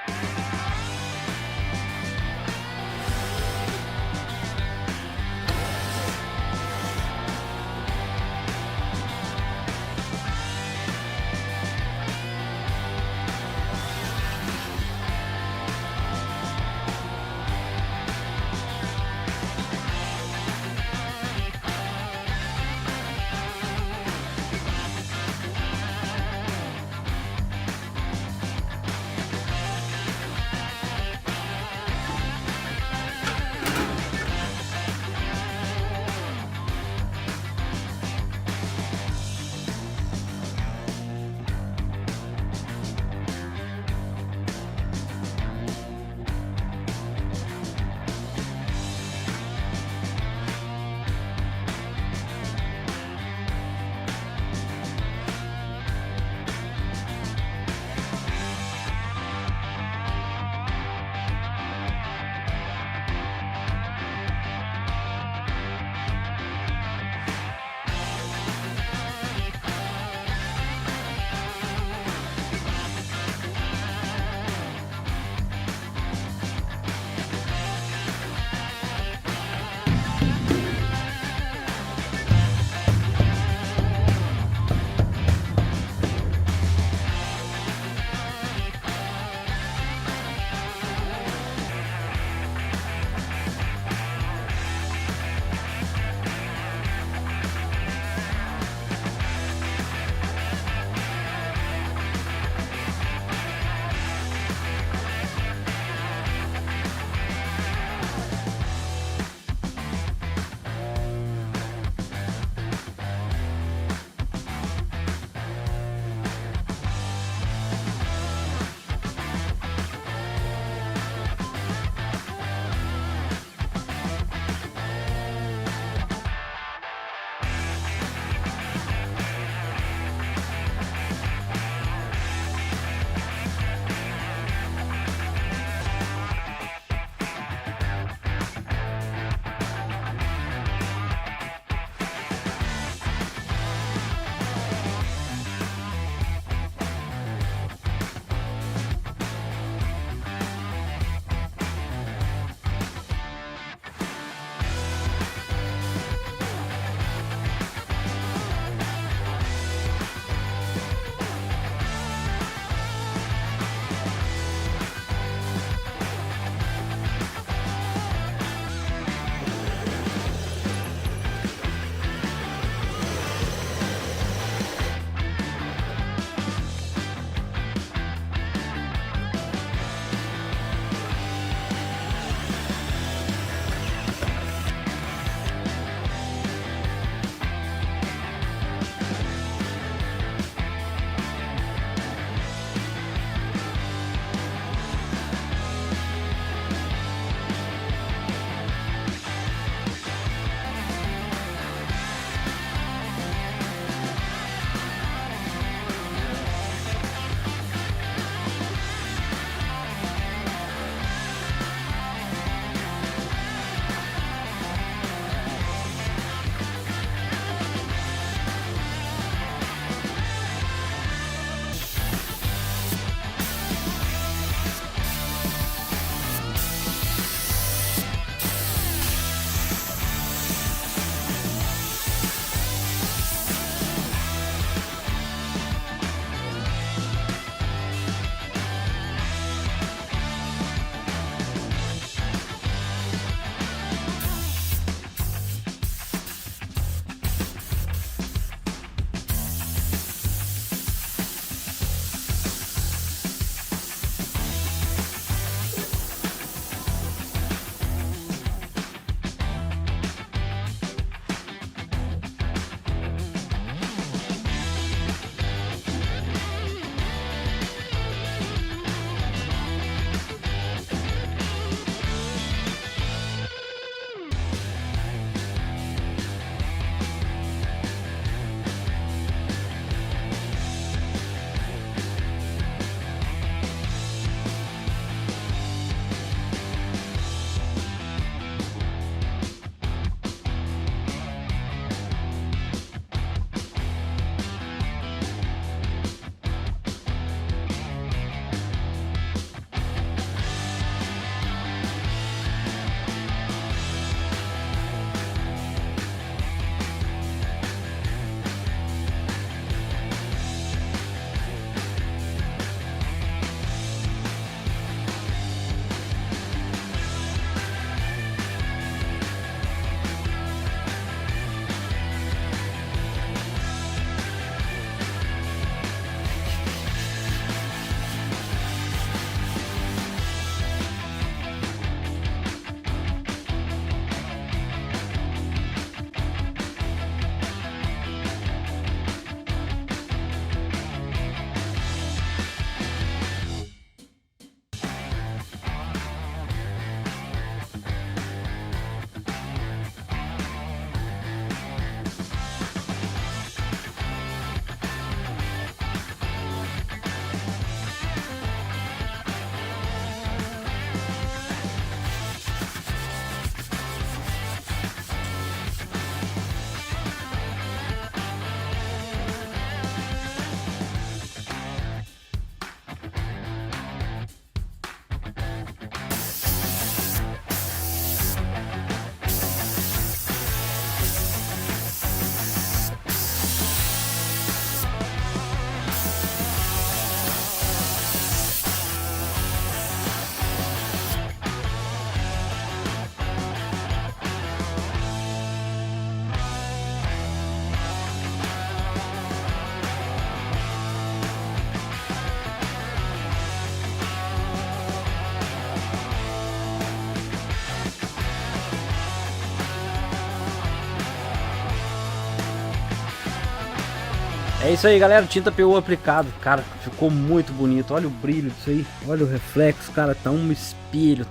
É isso aí, galera, tinta PU aplicado, cara, ficou muito bonito, olha o brilho disso aí, olha o reflexo, cara, tá um espelho,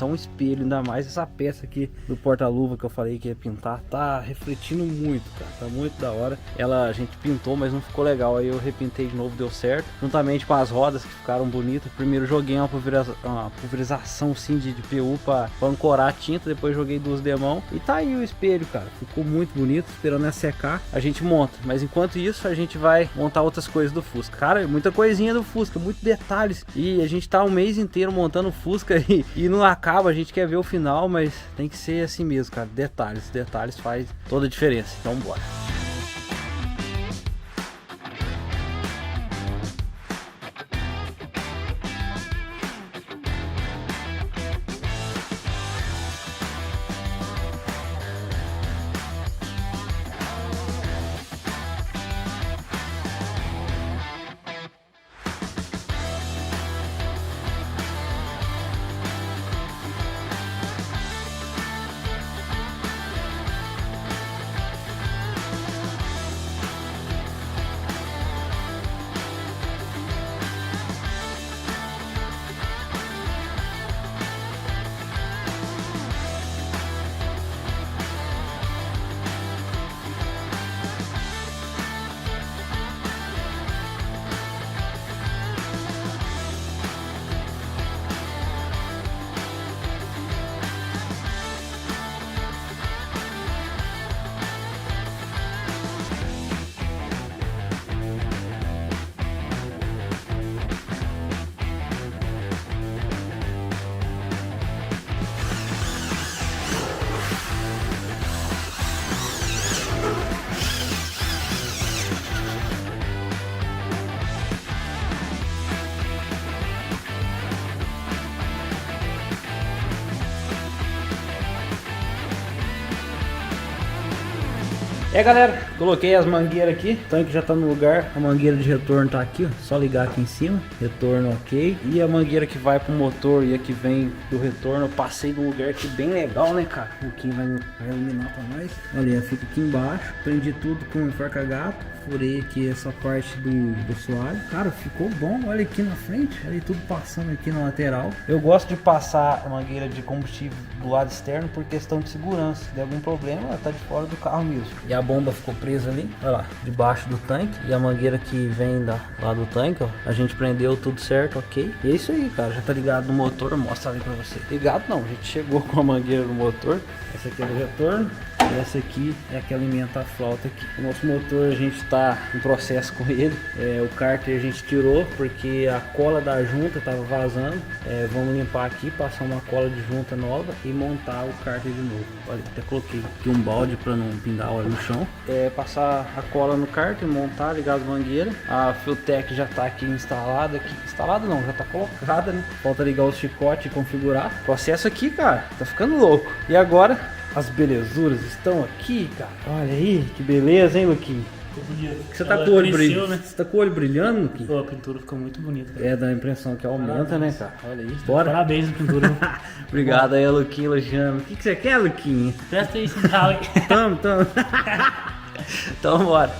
ainda mais essa peça aqui do porta-luva que eu falei que ia pintar, tá refletindo muito, cara, tá muito da hora. Ela, a gente pintou, mas não ficou legal, aí eu repintei de novo, deu certo, juntamente com as rodas que ficaram bonitas. Primeiro joguei uma pulverização sim de PU pra ancorar a tinta, depois joguei 2 demão e tá aí o espelho, cara, ficou muito bonito, esperando ela secar, a gente monta, mas enquanto isso a gente vai montar outras coisas do Fusca. Cara, muita coisinha do Fusca, muitos detalhes, e a gente tá um mês inteiro montando o Fusca e não acaba, a gente quer ver o final, mas tem que ser assim mesmo, cara, detalhes faz toda a diferença, então bora. Galera, coloquei as mangueiras aqui, o tanque já tá no lugar, a mangueira de retorno tá aqui, ó, só ligar aqui em cima, retorno ok, e a mangueira que vai pro motor e a que vem do retorno, eu passei num lugar aqui bem legal, né, cara, o Kim vai iluminar pra nós, olha, fica aqui embaixo, prendi tudo com enforca-gato, furei aqui essa parte do soalho, cara, ficou bom, olha aqui na frente, olha tudo passando aqui na lateral. Eu gosto de passar a mangueira de combustível do lado externo por questão de segurança, se der algum problema, ela tá de fora do carro mesmo. E a bomba ficou presa ali, olha lá, debaixo do tanque, e a mangueira que vem lá do tanque, ó, a gente prendeu tudo certo, ok. E é isso aí, cara, já tá ligado no motor, mostra ali pra você. Ligado não, a gente chegou com a mangueira no motor, essa aqui é do retorno. E essa aqui é a que alimenta a flauta aqui. O nosso motor a gente está em processo com ele. O cárter a gente tirou porque a cola da junta estava vazando. Vamos limpar aqui, passar uma cola de junta nova e montar o cárter de novo. Olha, até coloquei aqui um balde para não pingar óleo no chão. Passar a cola no cárter, montar, ligar as mangueiras. A Fueltech já está aqui instalada. Instalada não, já está colocada, né? Falta ligar os chicotes e configurar. O processo aqui, cara, tá ficando louco. E agora as belezuras estão aqui, cara. Olha aí, que beleza, hein, Luquinho? Você tá com o olho brilhando, né? Você tá com o olho brilhando, Luquinho? Pô, a pintura ficou muito bonita, cara. Dá a impressão que aumenta, né, cara? Olha isso. Bora. Parabéns, pintura. Obrigado aí, Luquinho, elogiando. O que você quer, Luquinho? Presta aí, sinal aí. Tamo. Então, bora.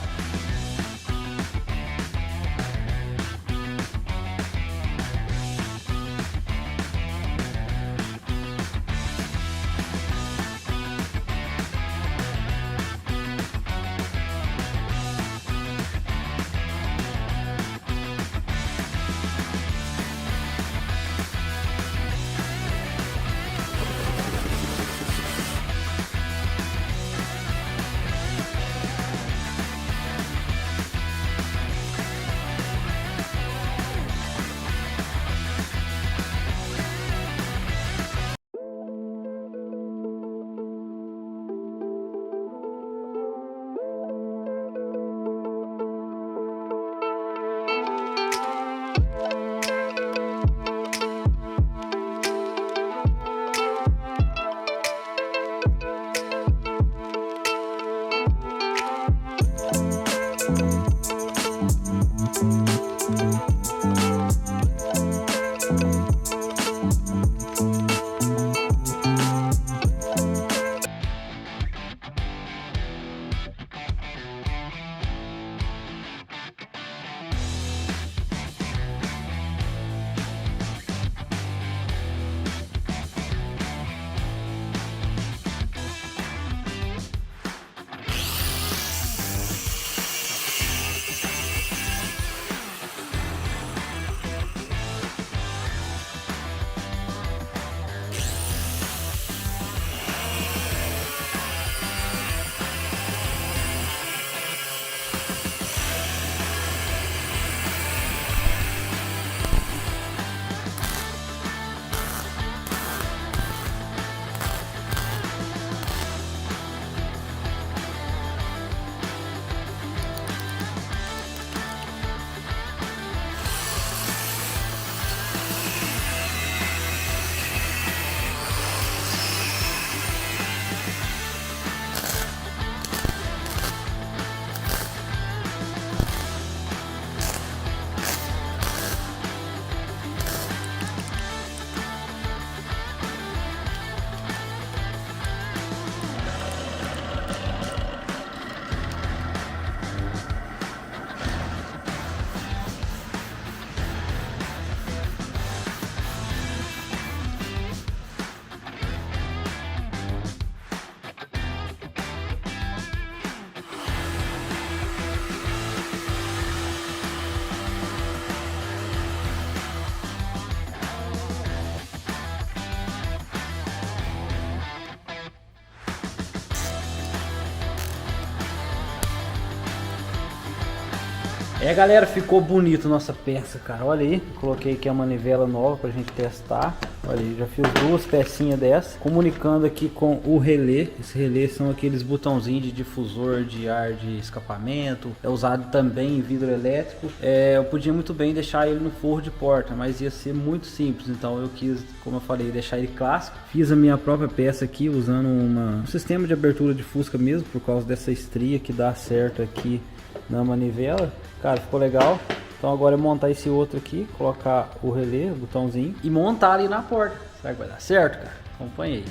Galera, ficou bonito nossa peça, cara. Olha aí, coloquei aqui a manivela nova pra gente testar. Olha aí, já fiz 2 pecinhas dessa. Comunicando aqui com o relé. Esse relé são aqueles botãozinhos de difusor de ar de escapamento. É usado também em vidro elétrico. Eu podia muito bem deixar ele no forro de porta, mas ia ser muito simples. Então eu quis, como eu falei, deixar ele clássico. Fiz a minha própria peça aqui usando um sistema de abertura de fusca mesmo, por causa dessa estria que dá certo aqui na manivela. Cara, ficou legal. Então agora é montar esse outro aqui, colocar o relé, o botãozinho e montar ali na porta. Será que vai dar certo, cara? Acompanha aí.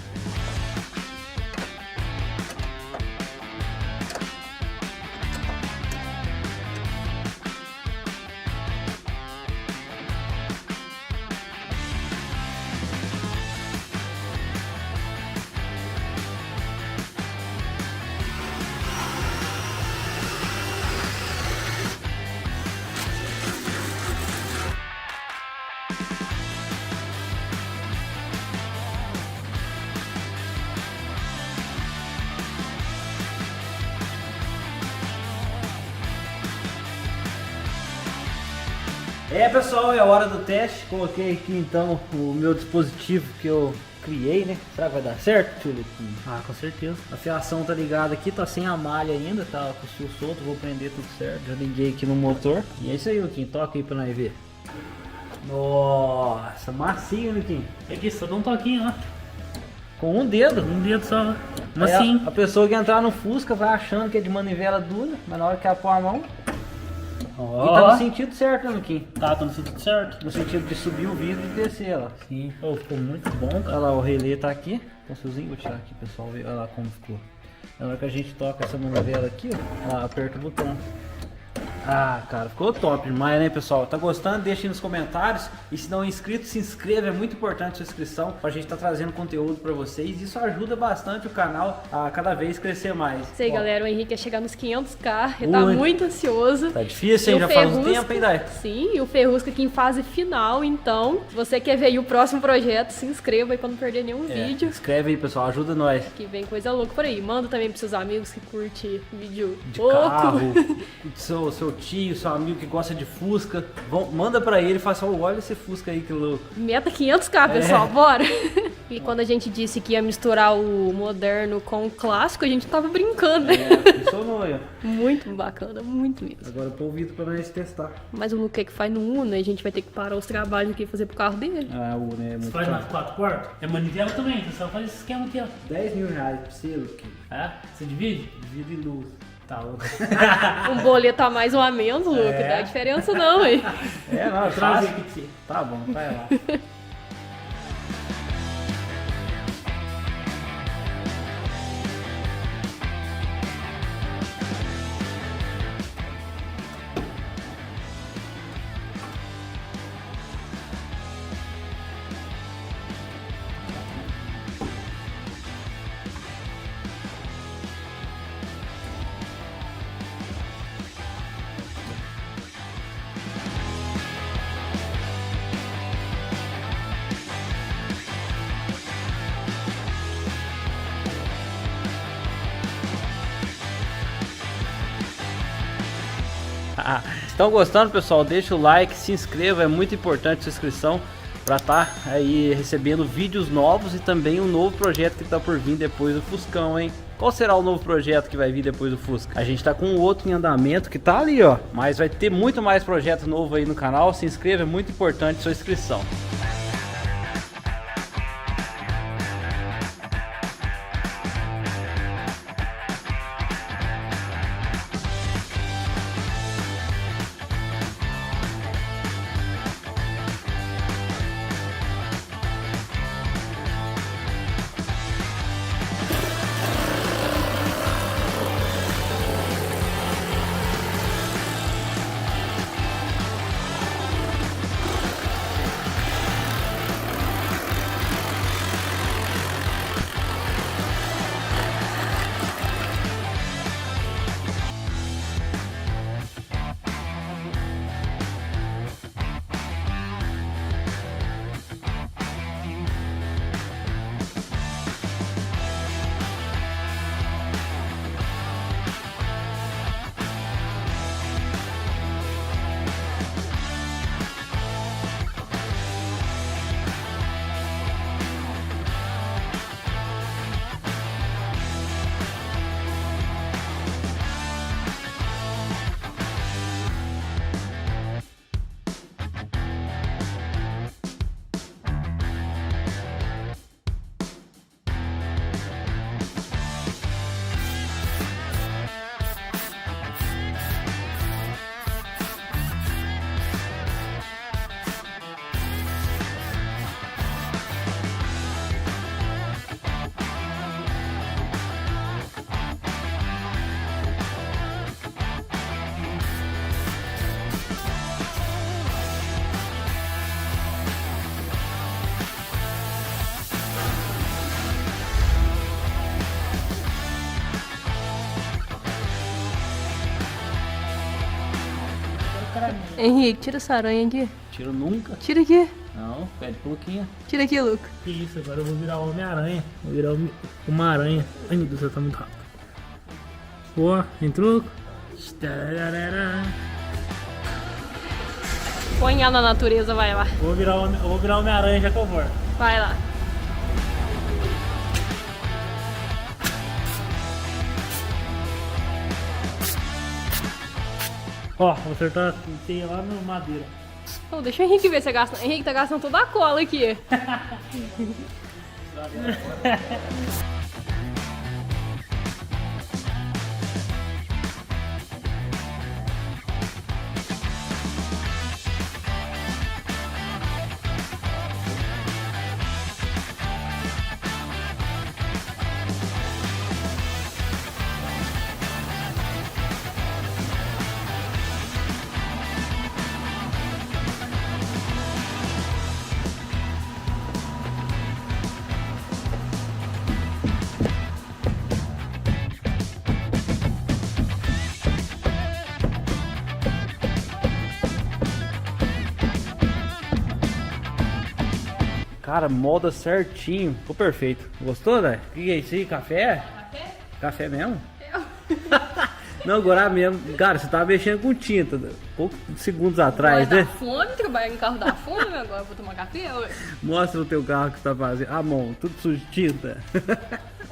Pessoal, é a hora do teste. Coloquei aqui então o meu dispositivo que eu criei, né? Será que vai dar certo, Tulip? Com certeza. A fiação tá ligada aqui, tá sem a malha ainda, tá com o fio solto, vou prender tudo certo. Já liguei aqui no motor. E é isso aí, Luquinho, toca aí pra nós ver. Nossa, macio, Luquinho. Aqui, só dá um toquinho, ó. Com um dedo? Um dedo só. Mas sim. A pessoa que entrar no Fusca vai achando que é de manivela dura, mas na hora que ela pôr a mão... E tá no sentido certo, né, Luquinho? Tá no sentido certo. No sentido de subir o vidro e descer ela. Sim. Ficou muito bom, cara. Olha lá, o relé tá aqui. Com o fiozinho, vou tirar aqui, pessoal. Olha lá como ficou. Na hora que a gente toca essa manivela aqui, ó, aperta o botão. Cara, ficou top demais, né, pessoal? Tá gostando? Deixa aí nos comentários. E se não é inscrito, se inscreva. É muito importante a sua inscrição pra gente tá trazendo conteúdo pra vocês. Isso ajuda bastante o canal a cada vez crescer mais. Sei, galera, o Henrique quer chegar nos 500k. Ele tá muito ansioso. Tá difícil, hein? Já faz um tempo, hein, Dai? Sim, e o Ferrusca aqui em fase final. Então, se você quer ver aí o próximo projeto, se inscreva aí pra não perder nenhum vídeo. Inscreve aí, pessoal. Ajuda nós. Que vem coisa louca por aí. Manda também pros seus amigos que curtem vídeo de carro, seu tio, seu amigo que gosta de Fusca, manda pra ele e fala assim, olha esse Fusca aí que louco. Meta 500k, pessoal, bora! E quando a gente disse que ia misturar o moderno com o clássico, a gente tava brincando, né? Funcionou, ó. Muito bacana, muito mesmo. Agora eu tô ouvindo pra nós testar. Mas o Luque que faz no Uno, a gente vai ter que parar os trabalhos aqui e fazer pro carro dele. O Uno é muito caro. Você faz nas 4 portas? É manivela também, pessoal, faz esse esquema aqui, ó. 10 mil reais pra você, Luque. Você divide? Divide em luz. Tá louco. Um boleto a mais ou a menos, Luke, não dá diferença não, hein? Não, traz aqui. Tá bom, vai lá. Estão gostando, pessoal? Deixa o like, se inscreva, é muito importante a sua inscrição para estar aí recebendo vídeos novos e também um novo projeto que está por vir depois do Fuscão, hein? Qual será o novo projeto que vai vir depois do Fusca? A gente tá com um outro em andamento que tá ali, ó, mas vai ter muito mais projeto novo aí no canal. Se inscreva, é muito importante a sua inscrição. Henrique, tira essa aranha aqui. Tiro nunca. Tira aqui. Não, pede pro Luquinha. Tira aqui, Luca. Que isso, agora eu vou virar o Homem-Aranha. Vou virar uma aranha. Ai, meu Deus, você tá muito rápido. Boa, entrou. Põe ela na natureza, vai lá. Vou virar o Homem-Aranha já que eu vou. Vai lá. Ó, vou acertar tem lá no madeira. Oh, deixa o Henrique ver se você gasta. Henrique tá gastando toda a cola aqui. Cara, molda certinho. Ficou perfeito. Gostou, né? O que é isso aí? Café? Café? Café mesmo? Não, agora mesmo. Cara, você tava mexendo com tinta poucos segundos atrás, Vai né? dar fome, trabalhar em carro da fome, agora eu vou tomar café hoje. Mostra o teu carro que você tá fazendo. Ah, mão, tudo sujo de tinta.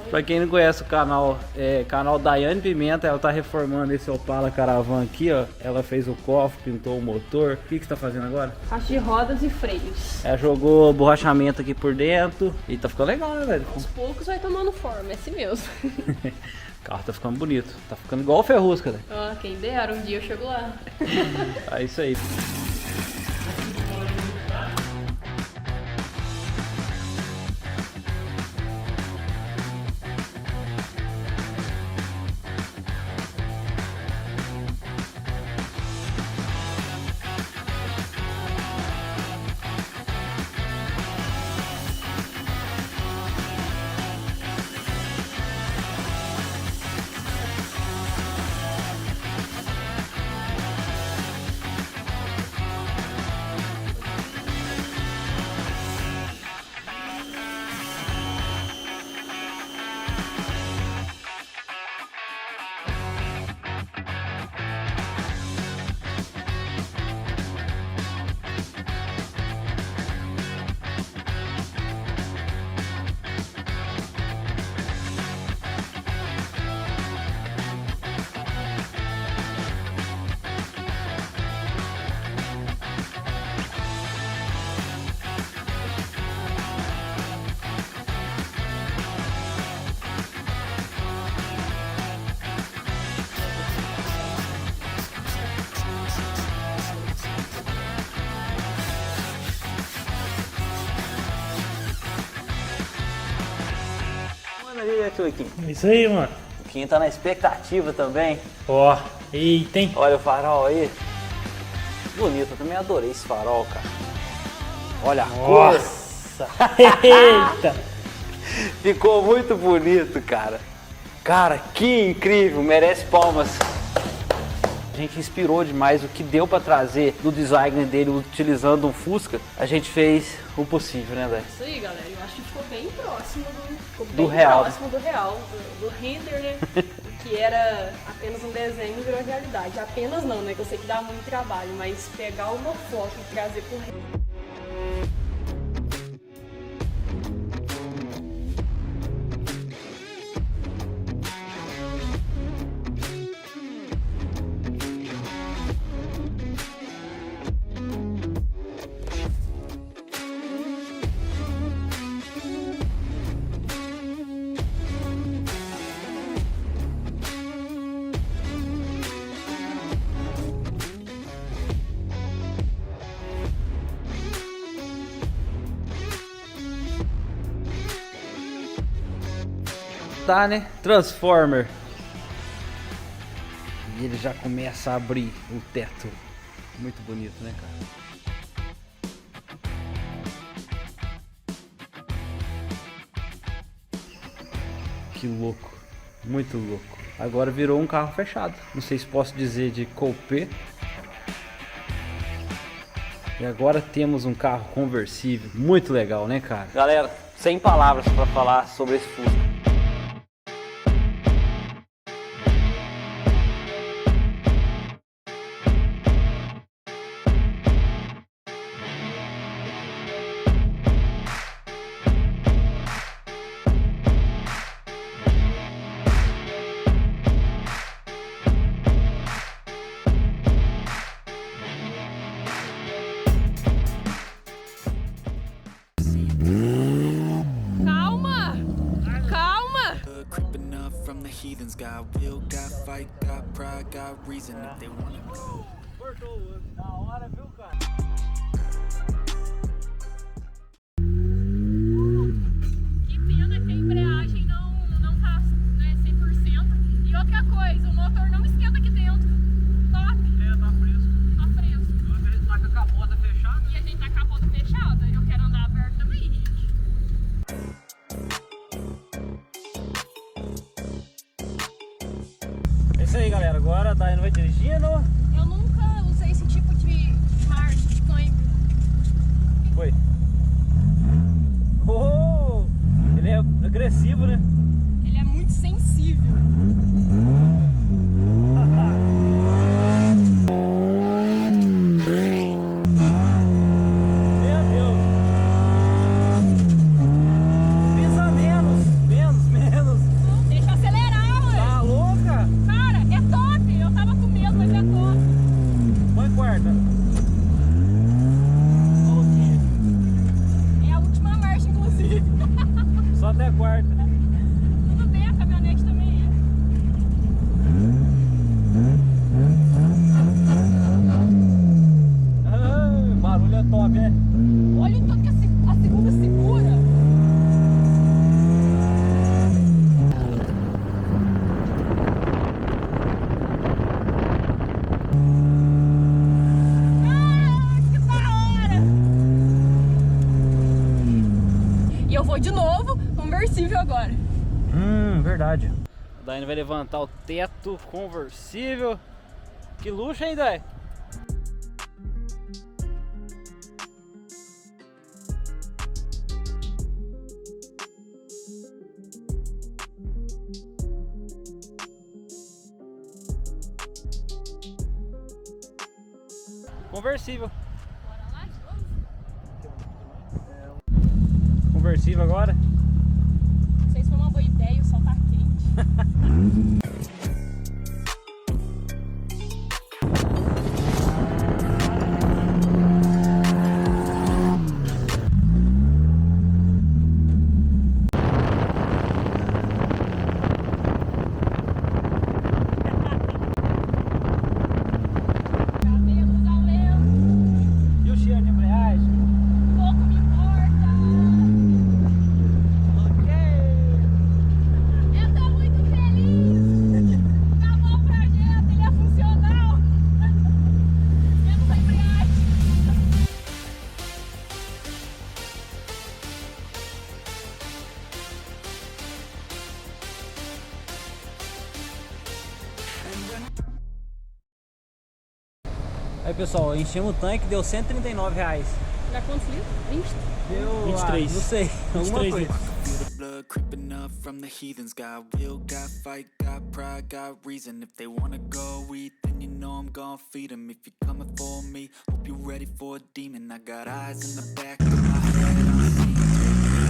Pra quem não conhece o canal, canal Daiane Pimenta, ela tá reformando esse Opala Caravan aqui, ó. Ela fez o cofre, pintou o motor. O que você tá fazendo agora? Caixa de rodas e freios. Ela jogou borrachamento aqui por dentro. E tá ficando legal, né, velho? Aos poucos vai tomando forma, é assim mesmo. O carro tá ficando bonito. Tá ficando igual o Ferrusca, né? Ah, quem dera, um dia eu chego lá. É isso aí. Isso aí, mano. O Quinho tá na expectativa também. Ó, eita, hein? Olha o farol aí. Bonito, eu também adorei esse farol, cara. Olha a cor. Nossa! Eita! Ficou muito bonito, cara. Cara, que incrível, merece palmas. A gente inspirou demais o que deu pra trazer do design dele utilizando um Fusca. A gente fez o possível, né, velho? Isso aí, galera. Eu acho que ficou bem próximo do real. Próximo do real, do render, né? Que era apenas um desenho e virou realidade. Apenas não, né? Que eu sei que dá muito trabalho, mas pegar uma foto e trazer pro render. Tá, né? Transformer. E ele já começa a abrir o teto. Muito bonito, né, cara? Que louco. Muito louco. Agora virou um carro fechado. Não sei se posso dizer de coupé. E agora temos um carro conversível, muito legal, né, cara? Galera, sem palavras para falar sobre esse Fusca. Creeping up from the heathens, got will, got fight, got pride, got reason if they wanna go. Da hora, viu, cara? Que pena que a embreagem não tá, né, 100%. E outra coisa, o motor não esquenta aqui dentro. Top. Tá fresco. Tá fresco. A gente tá com a capota fechada. E a gente tá com a capota fechada. Eu quero andar aberto também, gente. É isso aí, galera. Agora a Daiane vai dirigindo. Eu nunca usei esse tipo de marcha, de câmbio. Foi. Oh, ele é agressivo, né? Ele é muito sensível. Meu Deus. Pisa menos. Deixa eu acelerar, ué. Tá louca? Cara, é top. Eu tava com medo, mas é top. Põe quarta. É a última marcha, inclusive. Só até quarta. Tudo bem, a caminhonete também é. Ah, barulho é top, né? Olha o tanto que a segunda segura. Ah, que da hora! E eu vou de novo, conversível agora. Verdade. A Daiane vai levantar o teto conversível. Que luxo, hein, Dai? Conversível. Bora lá de novo? Conversível agora. Não sei se foi uma boa ideia, o sol tá quente. Cadê a luz ao lento? E o cheiro de embreagem? Pouco me importa. Ok. Eu tô muito feliz! Acabou o projeto, ele é funcional! Menos a embreagem! Aí, pessoal, enchemos o tanque, deu R$139. Dá quantos litros? 20? Deu 23. não sei, alguma 23 coisa. Feel the blood creeping up from the heathens, got will, got fight, got pride, got reason if they wanna go eat, then you know I'm gon' feed them. If you're coming for me, hope you're ready for a demon. I got eyes in the back of the